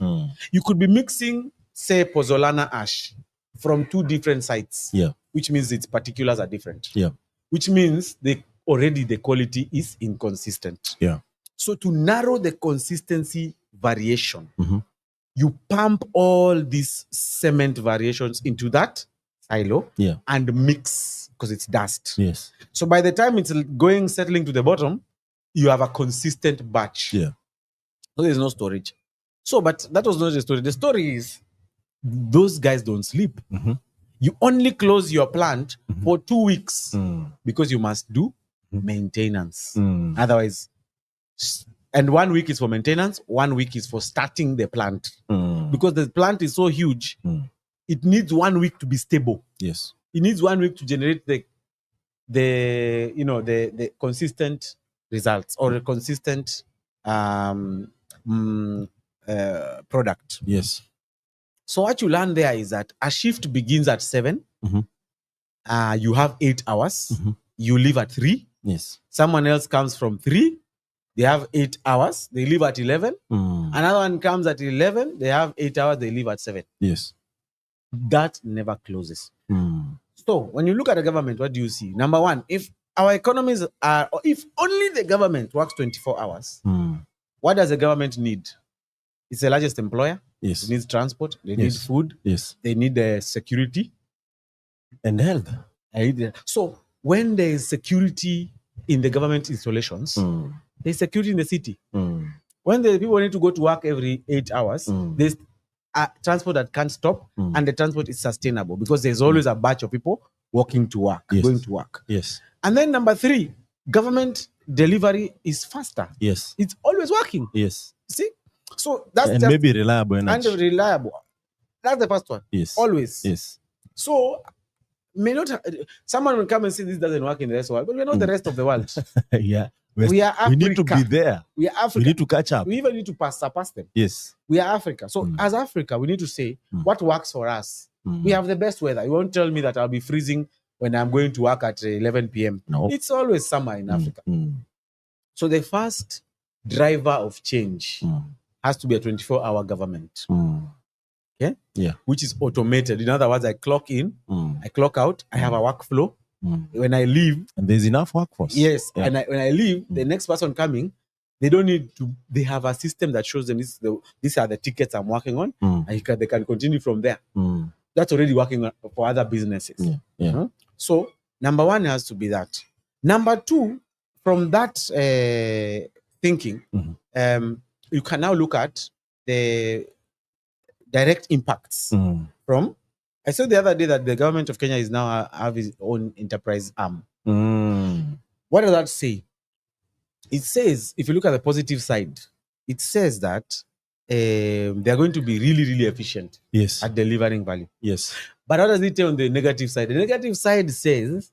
You could be mixing, say, pozzolana ash from two different sites, which means its particulars are different. Which means already the quality is inconsistent. So to narrow the consistency variation, you pump all these cement variations into that silo and mix because it's dust. Yes. So by the time it's settling to the bottom, you have a consistent batch. So there's no storage. So, but that was not the story. The story is those guys don't sleep. You only close your plant for 2 weeks because you must do maintenance. Otherwise, and 1 week is for maintenance, 1 week is for starting the plant. Because the plant is so huge, it needs 1 week to be stable. Yes. It needs 1 week to generate the consistent results or a consistent product. Yes. So what you learn there is that a shift begins at 7. You have 8 hours. You leave at 3. Yes. Someone else comes from 3. They have 8 hours. They leave at 11. Another one comes at 11. They have 8 hours. They leave at 7. Yes. That never closes. So when you look at the government, what do you see? Number one, if our economies are, or if only the government works 24 hours, what does the government need? It's the largest employer. Yes. It needs transport. They need food. Yes. They need security. And health. So when there is security in the government installations, there's security in the city. When the people need to go to work every 8 hours, there's transport that can't stop, and the transport is sustainable because there's always a batch of people walking to work, going to work. Yes. And then number 3, government delivery is faster. Yes. It's always working. Yes. See? So that's and just maybe reliable energy. and reliable. That's the first one. Yes. Always. Yes. So someone will come and say this doesn't work in the rest of the world, but we're not the rest of the world. Yeah. We are Africa. We need to be there. We are Africa. We need to catch up. We even need to surpass them. Yes. We are Africa. So as Africa, we need to say what works for us. We have the best weather. You won't tell me that I'll be freezing when I'm going to work at 11 p.m. No. It's always summer in Africa. So the first driver of change has to be a 24-hour government. Okay? Yeah. Which is automated. In other words, I clock in, I clock out, I have a workflow. When I leave, and there's enough workforce. Yes. Yeah. And when I leave, the next person coming, they don't need to, they have a system that shows them these are the tickets I'm working on, and they can continue from there. That's already working for other businesses. So number one has to be that. Number two, from that thinking, you can now look at the direct impacts from. I said the other day that the government of Kenya is now have its own enterprise arm. What does that say? It says, if you look at the positive side, it says that they are going to be really, really efficient at delivering value. Yes. But what does it say on the negative side? The negative side says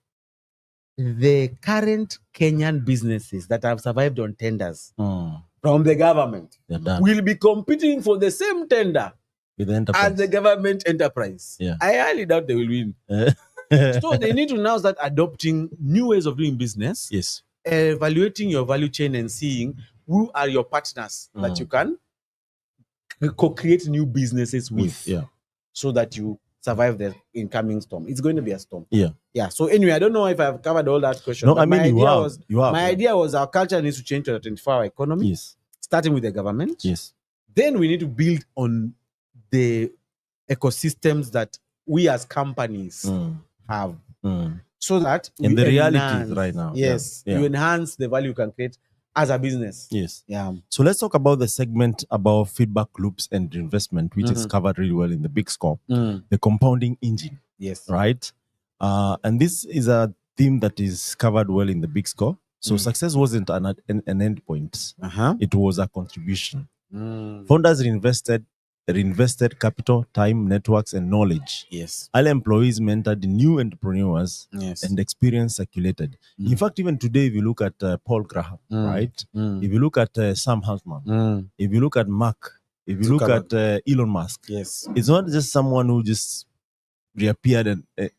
the current Kenyan businesses that have survived on tenders from the government will be competing for the same tender as the government enterprise. I highly doubt they will win. So they need to now start adopting new ways of doing business evaluating your value chain and seeing who are your partners that you can co-create new businesses with, Yeah. so that you survive the incoming storm. It's going to be a storm. Yeah. So anyway, I don't know if I've covered all that question. No, but I mean, you have. my idea was our culture needs to change to a 24-hour economy. Yes. Starting with the government. Yes. Then we need to build on the ecosystems that we as companies have, so that and we the reality enhance- is right now. Yes, Yeah. you enhance the value you can create as a business. Yes. Yeah. So let's talk about the segment about feedback loops and investment, which is covered really well in the big scope. The compounding engine. Yes. Right. And this is a theme that is covered well in the big score. So success wasn't an end point. It was a contribution. Founders reinvested capital, time, networks, and knowledge. Yes. Early employees mentored new entrepreneurs, Yes. and experience circulated. In fact, even today, if you look at Paul Graham, right? If you look at Sam Altman, if you look at Mark, if you look at Elon Musk, Yes. it's not just someone who just reappeared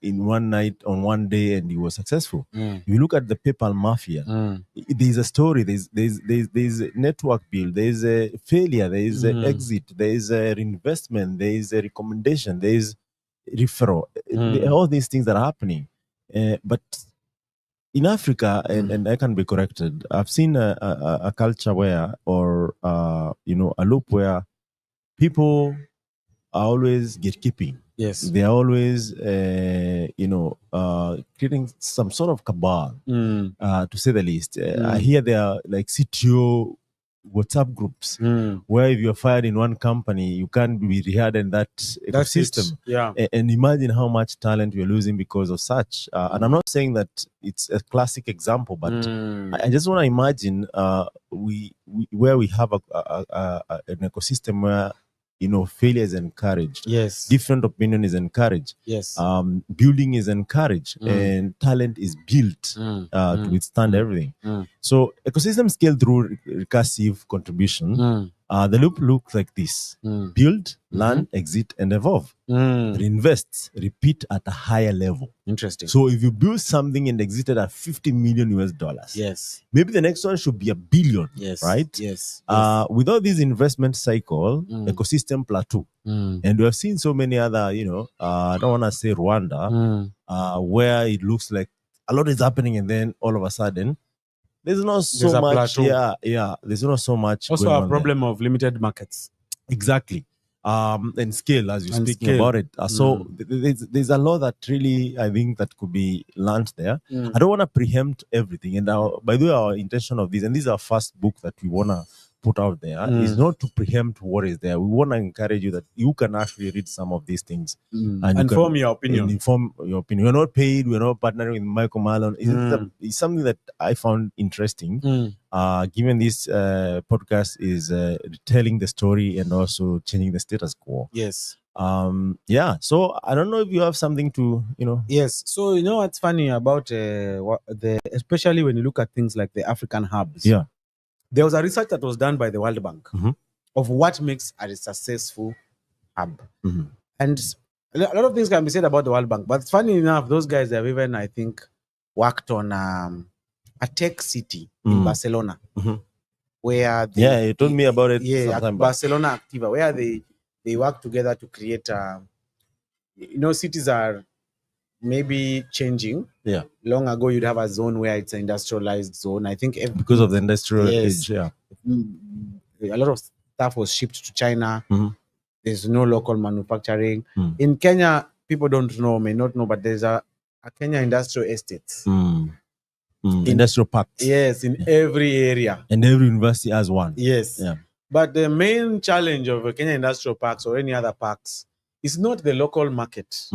in one night on one day and he was successful. If you look at the PayPal mafia, there's a story, there's a network build, there's a failure, there's an exit, there's a reinvestment, there's a recommendation, there's referral. All these things that are happening. But in Africa, and I can be corrected, I've seen a culture where, or a loop where people are always gatekeeping. Yes. They are always, creating some sort of cabal, to say the least. I hear there are like CTO WhatsApp groups where if you're fired in one company, you can't be rehired in that That's it. ecosystem. Yeah. And imagine how much talent we're losing because of such. And I'm not saying that it's a classic example, but I just want to imagine where we have an ecosystem where failure is encouraged. Yes. Different opinion is encouraged. Yes. Building is encouraged, and talent is built to withstand everything. So ecosystem scale through recursive contribution. The loop looks like this: build, learn, exit, and evolve. Reinvest, repeat at a higher level. Interesting. So if you build something and exited at $50 million, yes, maybe the next one should be $1 billion. Yes. Right? Yes. Without this investment cycle, ecosystem plateau. And we have seen so many other, I don't want to say Rwanda, where it looks like a lot is happening and then all of a sudden there's not so There's a much. plateau. Yeah. There's not so much. Also going a on problem of limited markets. there. Exactly. And scale, as you're And speaking scale. about it. So there's a lot that really, I think, that could be learned there. I don't want to preempt everything. And by the way, our intention of this, and this is our first book that we want to put out there, is not to preempt what is there. We want to encourage you that you can actually read some of these things And form your opinion. Inform your opinion. We're not paid. We're not partnering with Michael Malone. It's something that I found interesting. Given this podcast is telling the story and also changing the status quo. Yes. So I don't know if you have something to, Yes. So what's funny about especially when you look at things like the African hubs. Yeah. There was a research that was done by the World Bank of what makes a successful hub. And a lot of things can be said about the World Bank, but funny enough, those guys have even, I think, worked on a tech city in Barcelona, where you told me about it. Yeah, sometime back. Barcelona Activa, where they work together to create. Cities are maybe changing. Yeah. Long ago, you'd have a zone where it's an industrialized zone. I think Because of the industrial Yes. age. Yeah. A lot of stuff was shipped to China. There's no local manufacturing. Mm. In Kenya, people may not know, but there's a Kenya industrial estates. Industrial parks. Yes, in every area. And every university has one. Yes. Yeah. But the main challenge of Kenya industrial parks or any other parks is not the local market.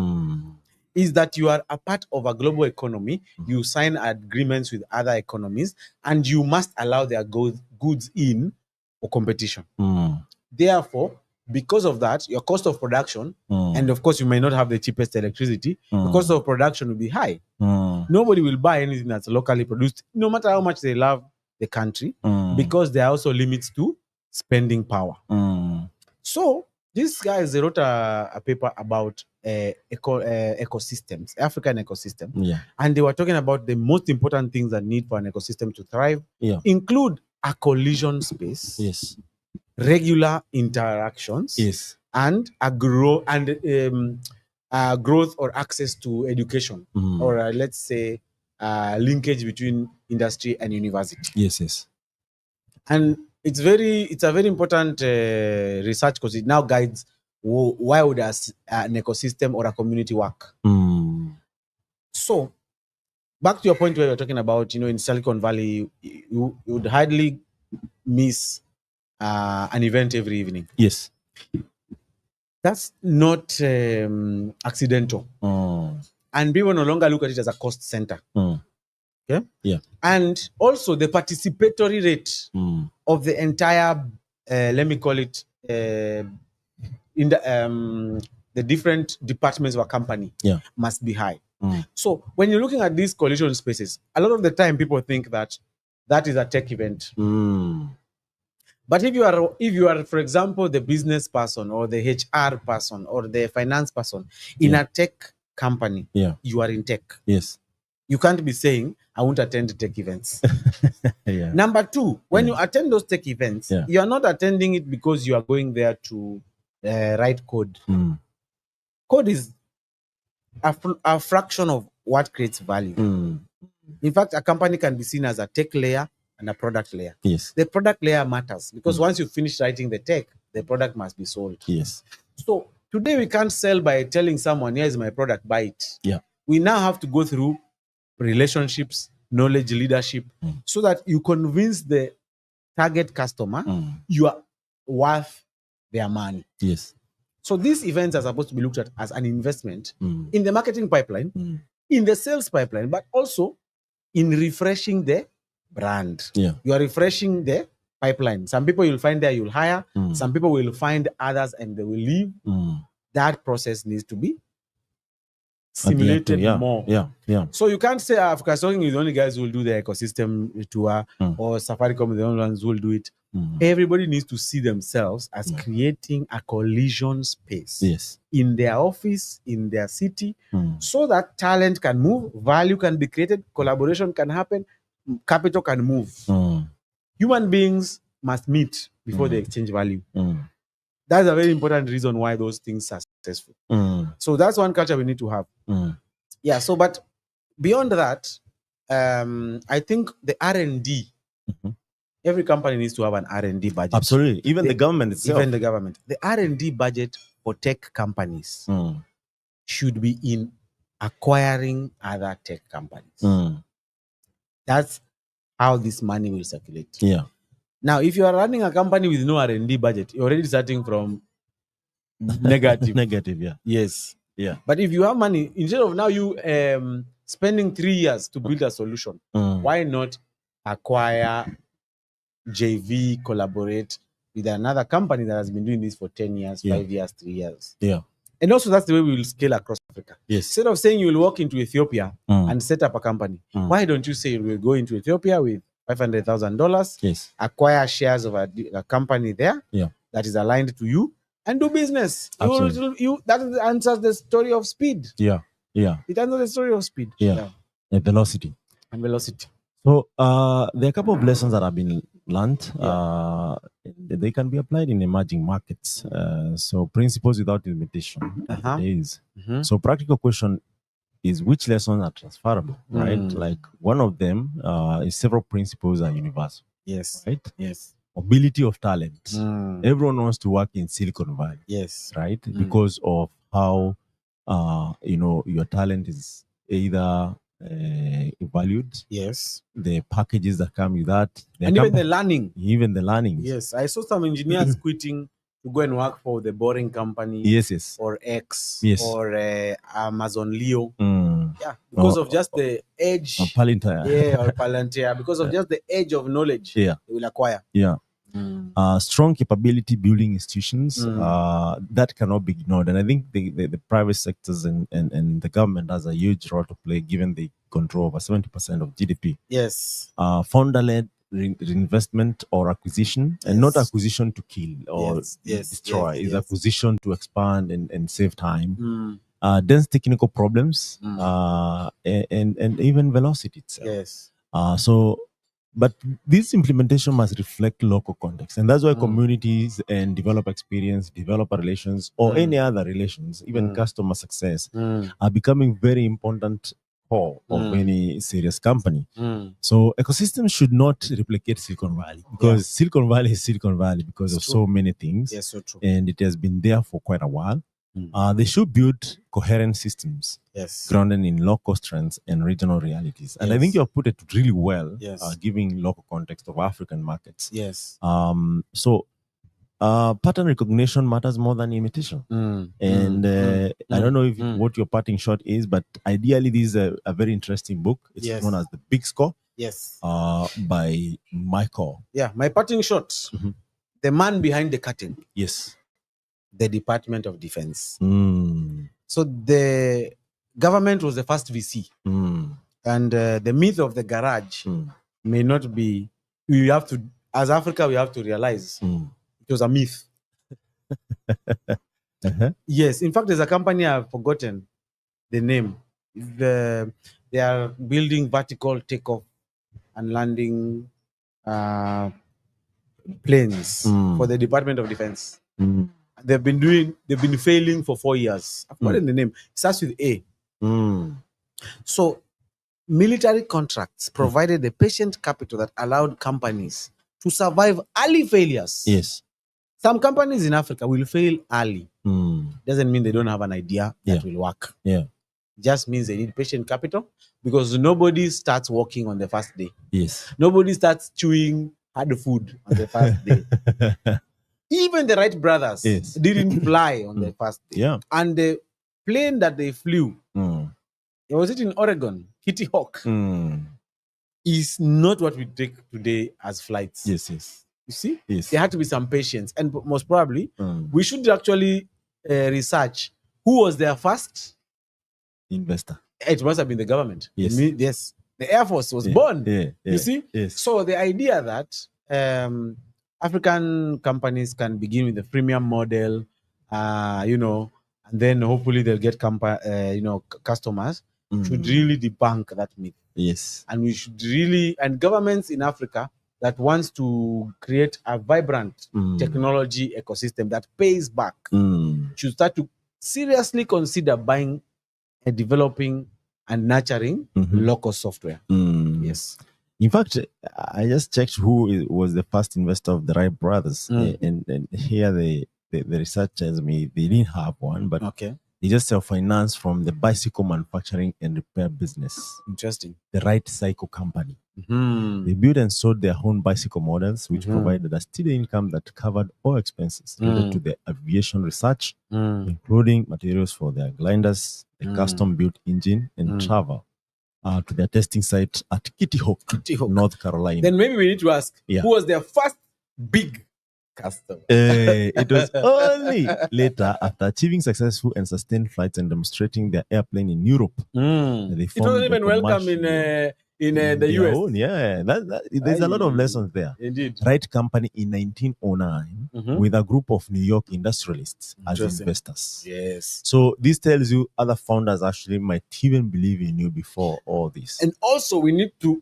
Is that you are a part of a global economy, you sign agreements with other economies, and you must allow their goods in for competition. Therefore, because of that, your cost of production, and of course, you may not have the cheapest electricity, the cost of production will be high. Nobody will buy anything that's locally produced, no matter how much they love the country, because there are also limits to spending power. So, these guys, they wrote a paper about ecosystems, African ecosystem. Yeah. And they were talking about the most important things that need for an ecosystem to thrive Yeah. include a collision space, Yes. regular interactions, Yes. and a growth or access to education, or let's say linkage between industry and university. Yes. Yes. And it's a very important research because it now guides why would an ecosystem or a community work. So back to your point where you're talking about, in Silicon Valley, you would hardly miss an event every evening. Yes. That's not accidental. And people no longer look at it as a cost center. Okay? Yeah. And also the participatory rate of the entire, let me call it, in the different departments of a company must be high. So when you're looking at these collision spaces, a lot of the time people think that is a tech event. But if you are, for example, the business person or the HR person or the finance person in a tech company, you are in tech. Yes. You can't be saying, I won't attend tech events. Yeah. Number two, when you attend those tech events, you are not attending it because you are going there to write code. Code is a fraction of what creates value. In fact, a company can be seen as a tech layer and a product layer. Yes. The product layer matters because once you finish writing the tech, the product must be sold. Yes. So today we can't sell by telling someone, here's my product, buy it. Yeah. We now have to go through relationships, knowledge, leadership, so that you convince the target customer you are worth their money. Yes. So these events are supposed to be looked at as an investment in the marketing pipeline, in the sales pipeline, but also in refreshing the brand. Yeah. You are refreshing the pipeline. Some people you'll find there, you'll hire. Some people will find others and they will leave. That process needs to be simulated more. Yeah. So you can't say Africa Talking is the only guys who will do the ecosystem tour or Safaricom is the only ones who will do it. Everybody needs to see themselves as creating a collision space in their office, in their city, so that talent can move, value can be created, collaboration can happen, capital can move. Human beings must meet before they exchange value. That's a very important reason why those things are successful. So that's one culture we need to have. Yeah. So, but beyond that, I think the R&D, every company needs to have an R&D budget. Absolutely. Even the government itself. Even the government. The R&D budget for tech companies should be in acquiring other tech companies. That's how this money will circulate. Yeah. Now, if you are running a company with no R&D budget, you're already starting from negative. Negative, yeah. Yes. Yeah. But if you have money, instead of now you spending 3 years to build a solution, why not acquire, JV, collaborate with another company that has been doing this for 10 years, 5 years, 3 years? Yeah. And also that's the way we will scale across Africa. Yes. Instead of saying you will walk into Ethiopia and set up a company, why don't you say you will go into Ethiopia with $500,000, Yes. acquire shares of a company there that is aligned to you, and do business. That answers the story of speed. Yeah. Yeah. It answers the story of speed. Yeah. And velocity. And velocity. So there are a couple of lessons that have been learned. They can be applied in emerging markets. So principles without limitation. So practical question is, which lessons are transferable, right? Like one of them is several principles are universal. Yes. Right? Yes. Mobility of talent. Everyone wants to work in Silicon Valley. Yes. Right? Because of how your talent is either valued. Yes. The packages that come with that. And even the learning. Even the learning. Yes. I saw some engineers quitting to go and work for the boring company. Yes. Or X. Yes. Or Amazon Leo. Yeah. Because of just the edge. Or Palantir. Yeah, or Palantir. Because of just the edge of knowledge they will acquire. Yeah. Strong capability building institutions that cannot be ignored, and I think the private sectors and the government has a huge role to play, given they control over 70% of GDP. Yes. Founder-led reinvestment or acquisition, and not acquisition to kill or destroy. It's acquisition to expand and save time. dense technical problems, and even velocity itself. Yes. But this implementation must reflect local context. And that's why communities and developer experience, developer relations, or any other relations, even customer success, are becoming very important core of any serious company. So ecosystems should not replicate Silicon Valley, because Silicon Valley is Silicon Valley because of so many things. Yes, so true. And it has been there for quite a while. They should build coherent systems grounded in local strengths and regional realities. And I think you have put it really well, giving local context of African markets. Yes. So pattern recognition matters more than imitation. And I don't know if what your parting shot is, but ideally this is a very interesting book. It's known as The Big Score. Yes. By Michael. Yeah, my parting shot. The man behind the curtain. Yes. The Department of Defense. So the government was the first VC. And the myth of the garage may not be, we have to, as Africa, we have to realize it was a myth. Yes, in fact, there's a company I've forgotten the name. They are building vertical takeoff and landing planes for the Department of Defense. They've been failing for 4 years. I've forgotten the name. It starts with A. So military contracts provided the patient capital that allowed companies to survive early failures. Yes. Some companies in Africa will fail early. Doesn't mean they don't have an idea that will work. Just means they need patient capital, because nobody starts walking on the first day. Yes. Nobody starts chewing hard food on the first day. Even the Wright brothers didn't fly on the first day. Yeah. And the plane that they flew, was it in Oregon? Kitty Hawk. Is not what we take today as flights. Yes, yes. You see? Yes. There had to be some patience. And most probably, we should actually research who was their first investor. It must have been the government. Yes. Yes. The Air Force was born. You see? Yes. So the idea that African companies can begin with the freemium model, and then hopefully they'll get customers, should really debunk that myth. Yes. And we should really, and governments in Africa that wants to create a vibrant technology ecosystem that pays back should start to seriously consider buying and developing and nurturing local software. Yes. In fact, I just checked who was the first investor of the Wright brothers, and here the researchers they didn't have one, but they just self-finance from the bicycle manufacturing and repair business. Interesting. The Wright Cycle Company. They built and sold their own bicycle models, which provided a steady income that covered all expenses related to the aviation research, including materials for their gliders, the custom-built engine, and travel to their testing site at Kitty Hawk, North Carolina. Then maybe we need to ask, who was their first big customer? It was only later, after achieving successful and sustained flights and demonstrating their airplane in Europe, they it wasn't even welcome in the US. Own, there's a lot of lessons there. Indeed. Wright Company in 1909 with a group of New York industrialists as investors. Yes. So this tells you other founders actually might even believe in you before all this. And also we need to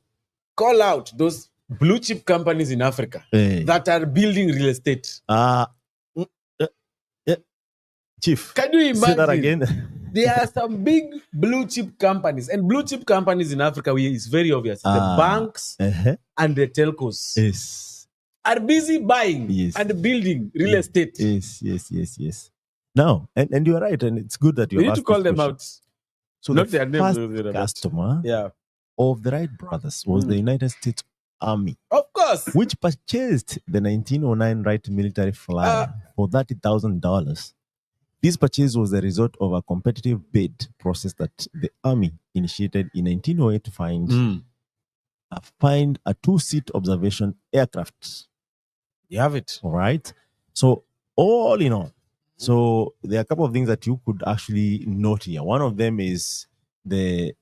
call out those blue chip companies in Africa that are building real estate. Chief, can you imagine? Say that again. There are some big blue chip companies, and blue chip companies in Africa is very obvious. The banks and the telcos are busy buying and building real estate. Yes. Now, and you are right, and it's good that you need to call them out. So not the their first names, customer of the Wright brothers was the United States Army. Of course. Which purchased the 1909 Wright military flyer for $30,000. This purchase was the result of a competitive bid process that the Army initiated in 1908 to find a two-seat observation aircraft. You have it. All right. So all in all, so there are a couple of things that you could actually note here. One of them is the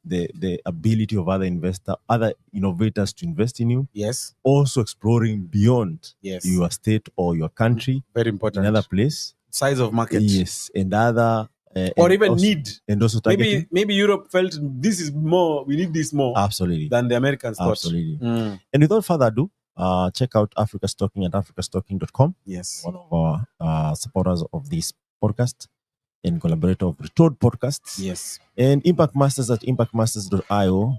ability of other innovators to invest in you. Yes. Also exploring beyond your state or your country. Very important. Another place. Size of market. Yes. And other or and even also- need. and also targeting. Maybe Europe felt this is more. We need this more Absolutely. than the Americans thought. Absolutely. Mm. And without further ado, check out Africa's Talking at africastalking.com. Yes. One of our supporters of this podcast and collaborator of Retold Podcasts. Yes. And Impact Masters at impactmasters.io.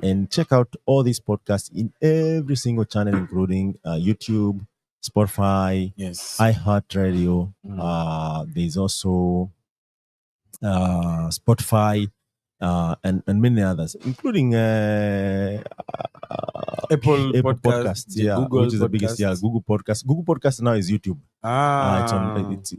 And check out all these podcasts in every single channel, including YouTube, Spotify, Yes. iHeartRadio. There's also Spotify and many others, including Apple Podcasts, the yeah, Google which is the biggest, yeah, Podcasts. Google Podcast. Google Podcast now is YouTube.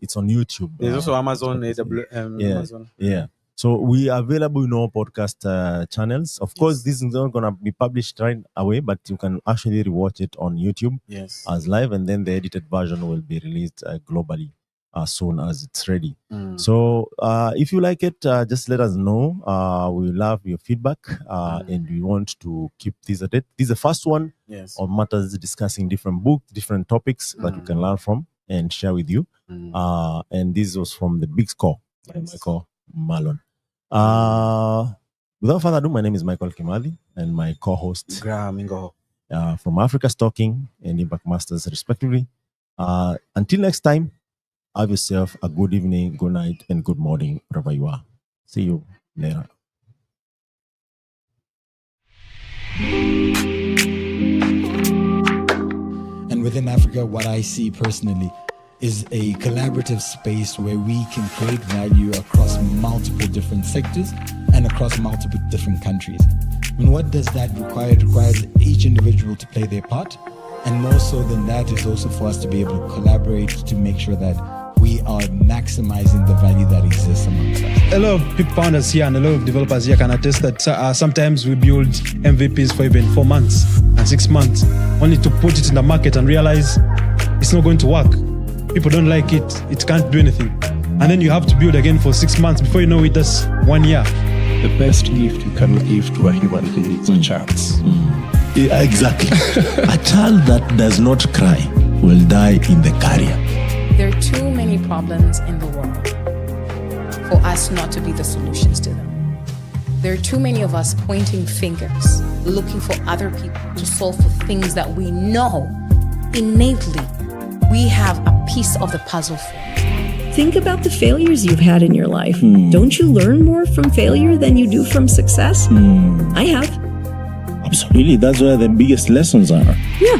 It's on YouTube. There's also Amazon, Spotify. AWS, Yeah. Amazon. Yeah. So we are available in all podcast channels. Of course, this is not going to be published right away, but you can actually rewatch it on YouTube Yes. as live, and then the edited version will be released globally as soon as it's ready. So if you like it, just let us know. We love your feedback, and we want to keep this at it. This is the first one Yes. on matters discussing different books, different topics that you can learn from and share with you. And this was from the Big Score by Michael Malone. Without further ado, my name is Michael Kimadi, and my co-host Graham Ingo. from Africa's Talking and Impact Masters, respectively. Until next time, have yourself a good evening, good night, and good morning, wherever you are. See you later. And within Africa, what I see personally is a collaborative space where we can create value across multiple different sectors and across multiple different countries. And what does that require? It requires each individual to play their part. And more so than that is also for us to be able to collaborate to make sure that we are maximizing the value that exists amongst us. A lot of people founders here and a lot of developers here can attest that sometimes we build MVPs for even 4 months and 6 months, only to put it in the market and realize it's not going to work. People don't like it, it can't do anything. And then you have to build again for 6 months. Before you know it, that's 1 year. The best gift you can give to a human being is a chance. Exactly. A child that does not cry will die in the carrier. There are too many problems in the world for us not to be the solutions to them. There are too many of us pointing fingers, looking for other people to solve for things that we know innately we have a piece of the puzzle for. Think about the failures you've had in your life. Don't you learn more from failure than you do from success? I have. Absolutely. That's where the biggest lessons are. Yeah.